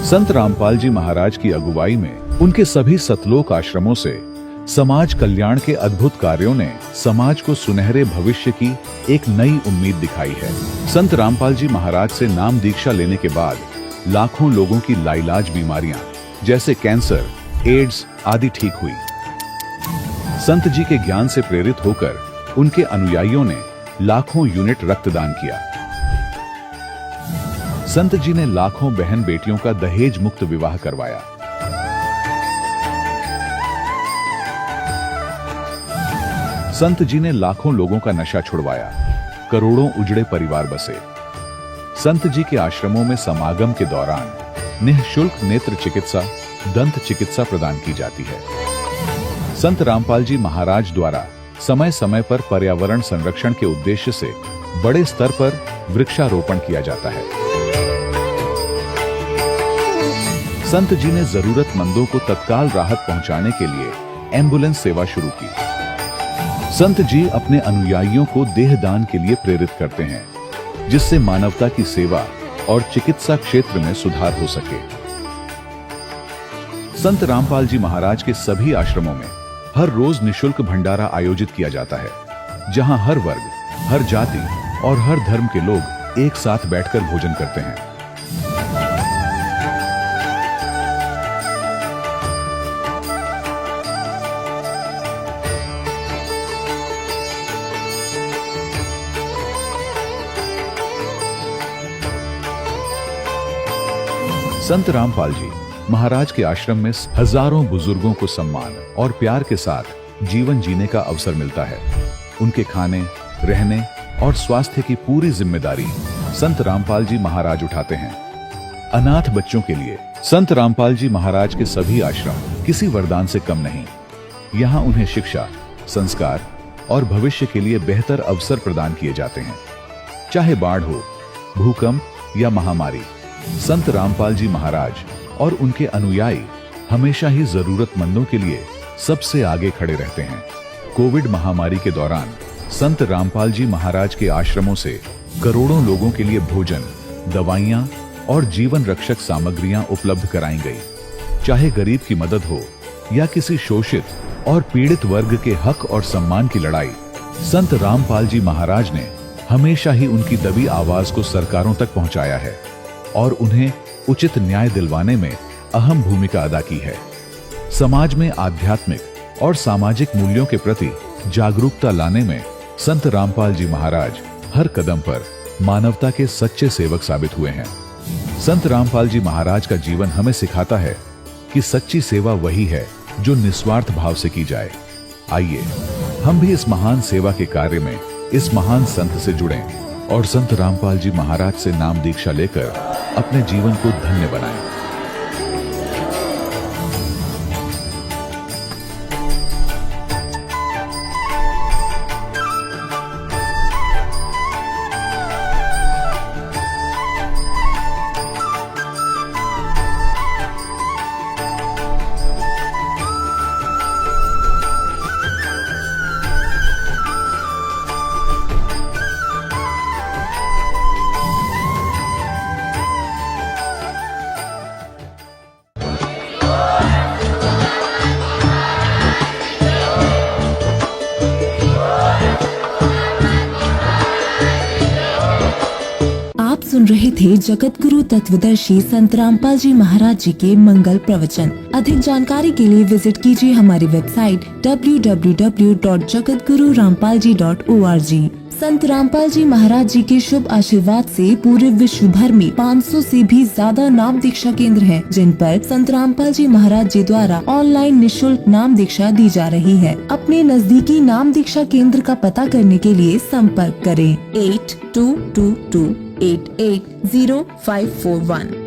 संत रामपाल जी महाराज की अगुवाई में उनके सभी सतलोक आश्रमों से समाज कल्याण के अद्भुत कार्यों ने समाज को सुनहरे भविष्य की एक नई उम्मीद दिखाई है। संत रामपाल जी महाराज से नाम दीक्षा लेने के बाद लाखों लोगों की लाइलाज बीमारियां जैसे कैंसर, एड्स आदि ठीक हुई। संत जी के ज्ञान से प्रेरित होकर उनके अनुयायियों ने लाखों यूनिट रक्तदान किया। संत जी ने लाखों बहन बेटियों का दहेज मुक्त विवाह करवाया। संत जी ने लाखों लोगों का नशा छुड़वाया, करोड़ों उजड़े परिवार बसे। संत जी के आश्रमों में समागम के दौरान निःशुल्क नेत्र चिकित्सा, दंत चिकित्सा प्रदान की जाती है। संत रामपाल जी महाराज द्वारा समय समय पर पर्यावरण संरक्षण के उद्देश्य से बड़े स्तर पर वृक्षारोपण किया जाता है। संत जी ने जरूरतमंदों को तत्काल राहत पहुंचाने के लिए एम्बुलेंस सेवा शुरू की। संत जी अपने अनुयायियों को देहदान के लिए प्रेरित करते हैं, जिससे मानवता की सेवा और चिकित्सा क्षेत्र में सुधार हो सके। संत रामपाल जी महाराज के सभी आश्रमों में हर रोज निशुल्क भंडारा आयोजित किया जाता है, जहां हर वर्ग, हर जाति और हर धर्म के लोग एक साथ बैठकर भोजन करते हैं। संत रामपाल जी महाराज के आश्रम में हजारों बुजुर्गों को सम्मान और प्यार के साथ जीवन जीने का अवसर मिलता है। उनके खाने, रहने और स्वास्थ्य की पूरी जिम्मेदारी संत रामपाल जी महाराज उठाते हैं। अनाथ बच्चों के लिए संत रामपाल जी महाराज के सभी आश्रम किसी वरदान से कम नहीं। यहाँ उन्हें शिक्षा, संस्कार और भविष्य के लिए बेहतर अवसर प्रदान किए जाते हैं। चाहे बाढ़ हो, भूकंप या महामारी, संत रामपाल जी महाराज और उनके अनुयायी हमेशा ही जरूरतमंदों के लिए सबसे आगे खड़े रहते हैं। कोविड महामारी के दौरान संत रामपाल जी महाराज के आश्रमों से करोड़ों लोगों के लिए भोजन, दवाइयां और जीवन रक्षक सामग्रियां उपलब्ध कराई गई। चाहे गरीब की मदद हो या किसी शोषित और पीड़ित वर्ग के हक और सम्मान की लड़ाई, संत रामपाल जी महाराज ने हमेशा ही उनकी दबी आवाज को सरकारों तक पहुंचाया है और उन्हें उचित न्याय दिलवाने में अहम भूमिका अदा की है। समाज में आध्यात्मिक और सामाजिक मूल्यों के प्रति जागरूकता लाने में संत रामपाल जी महाराज हर कदम पर मानवता के सच्चे सेवक साबित हुए हैं। संत रामपाल जी महाराज का जीवन हमें सिखाता है कि सच्ची सेवा वही है जो निस्वार्थ भाव से की जाए। आइए हम भी इस महान सेवा के कार्य में इस महान संत से जुड़ें और संत रामपाल जी महाराज से नाम दीक्षा लेकर अपने जीवन को धन्य बनाएं। सुन रहे थे जगत गुरु तत्वदर्शी संत रामपाल जी महाराज जी के मंगल प्रवचन। अधिक जानकारी के लिए विजिट कीजिए हमारी वेबसाइट www.jagatgururampalji.org। संत रामपाल जी महाराज जी के शुभ आशीर्वाद से पूरे विश्व भर में 500 से भी ज्यादा नाम दीक्षा केंद्र हैं, जिन पर संत रामपाल जी महाराज जी द्वारा ऑनलाइन निशुल्क नाम दीक्षा दी जा रही है। अपने नजदीकी नाम दीक्षा केंद्र का पता करने के लिए संपर्क करें 8222880541।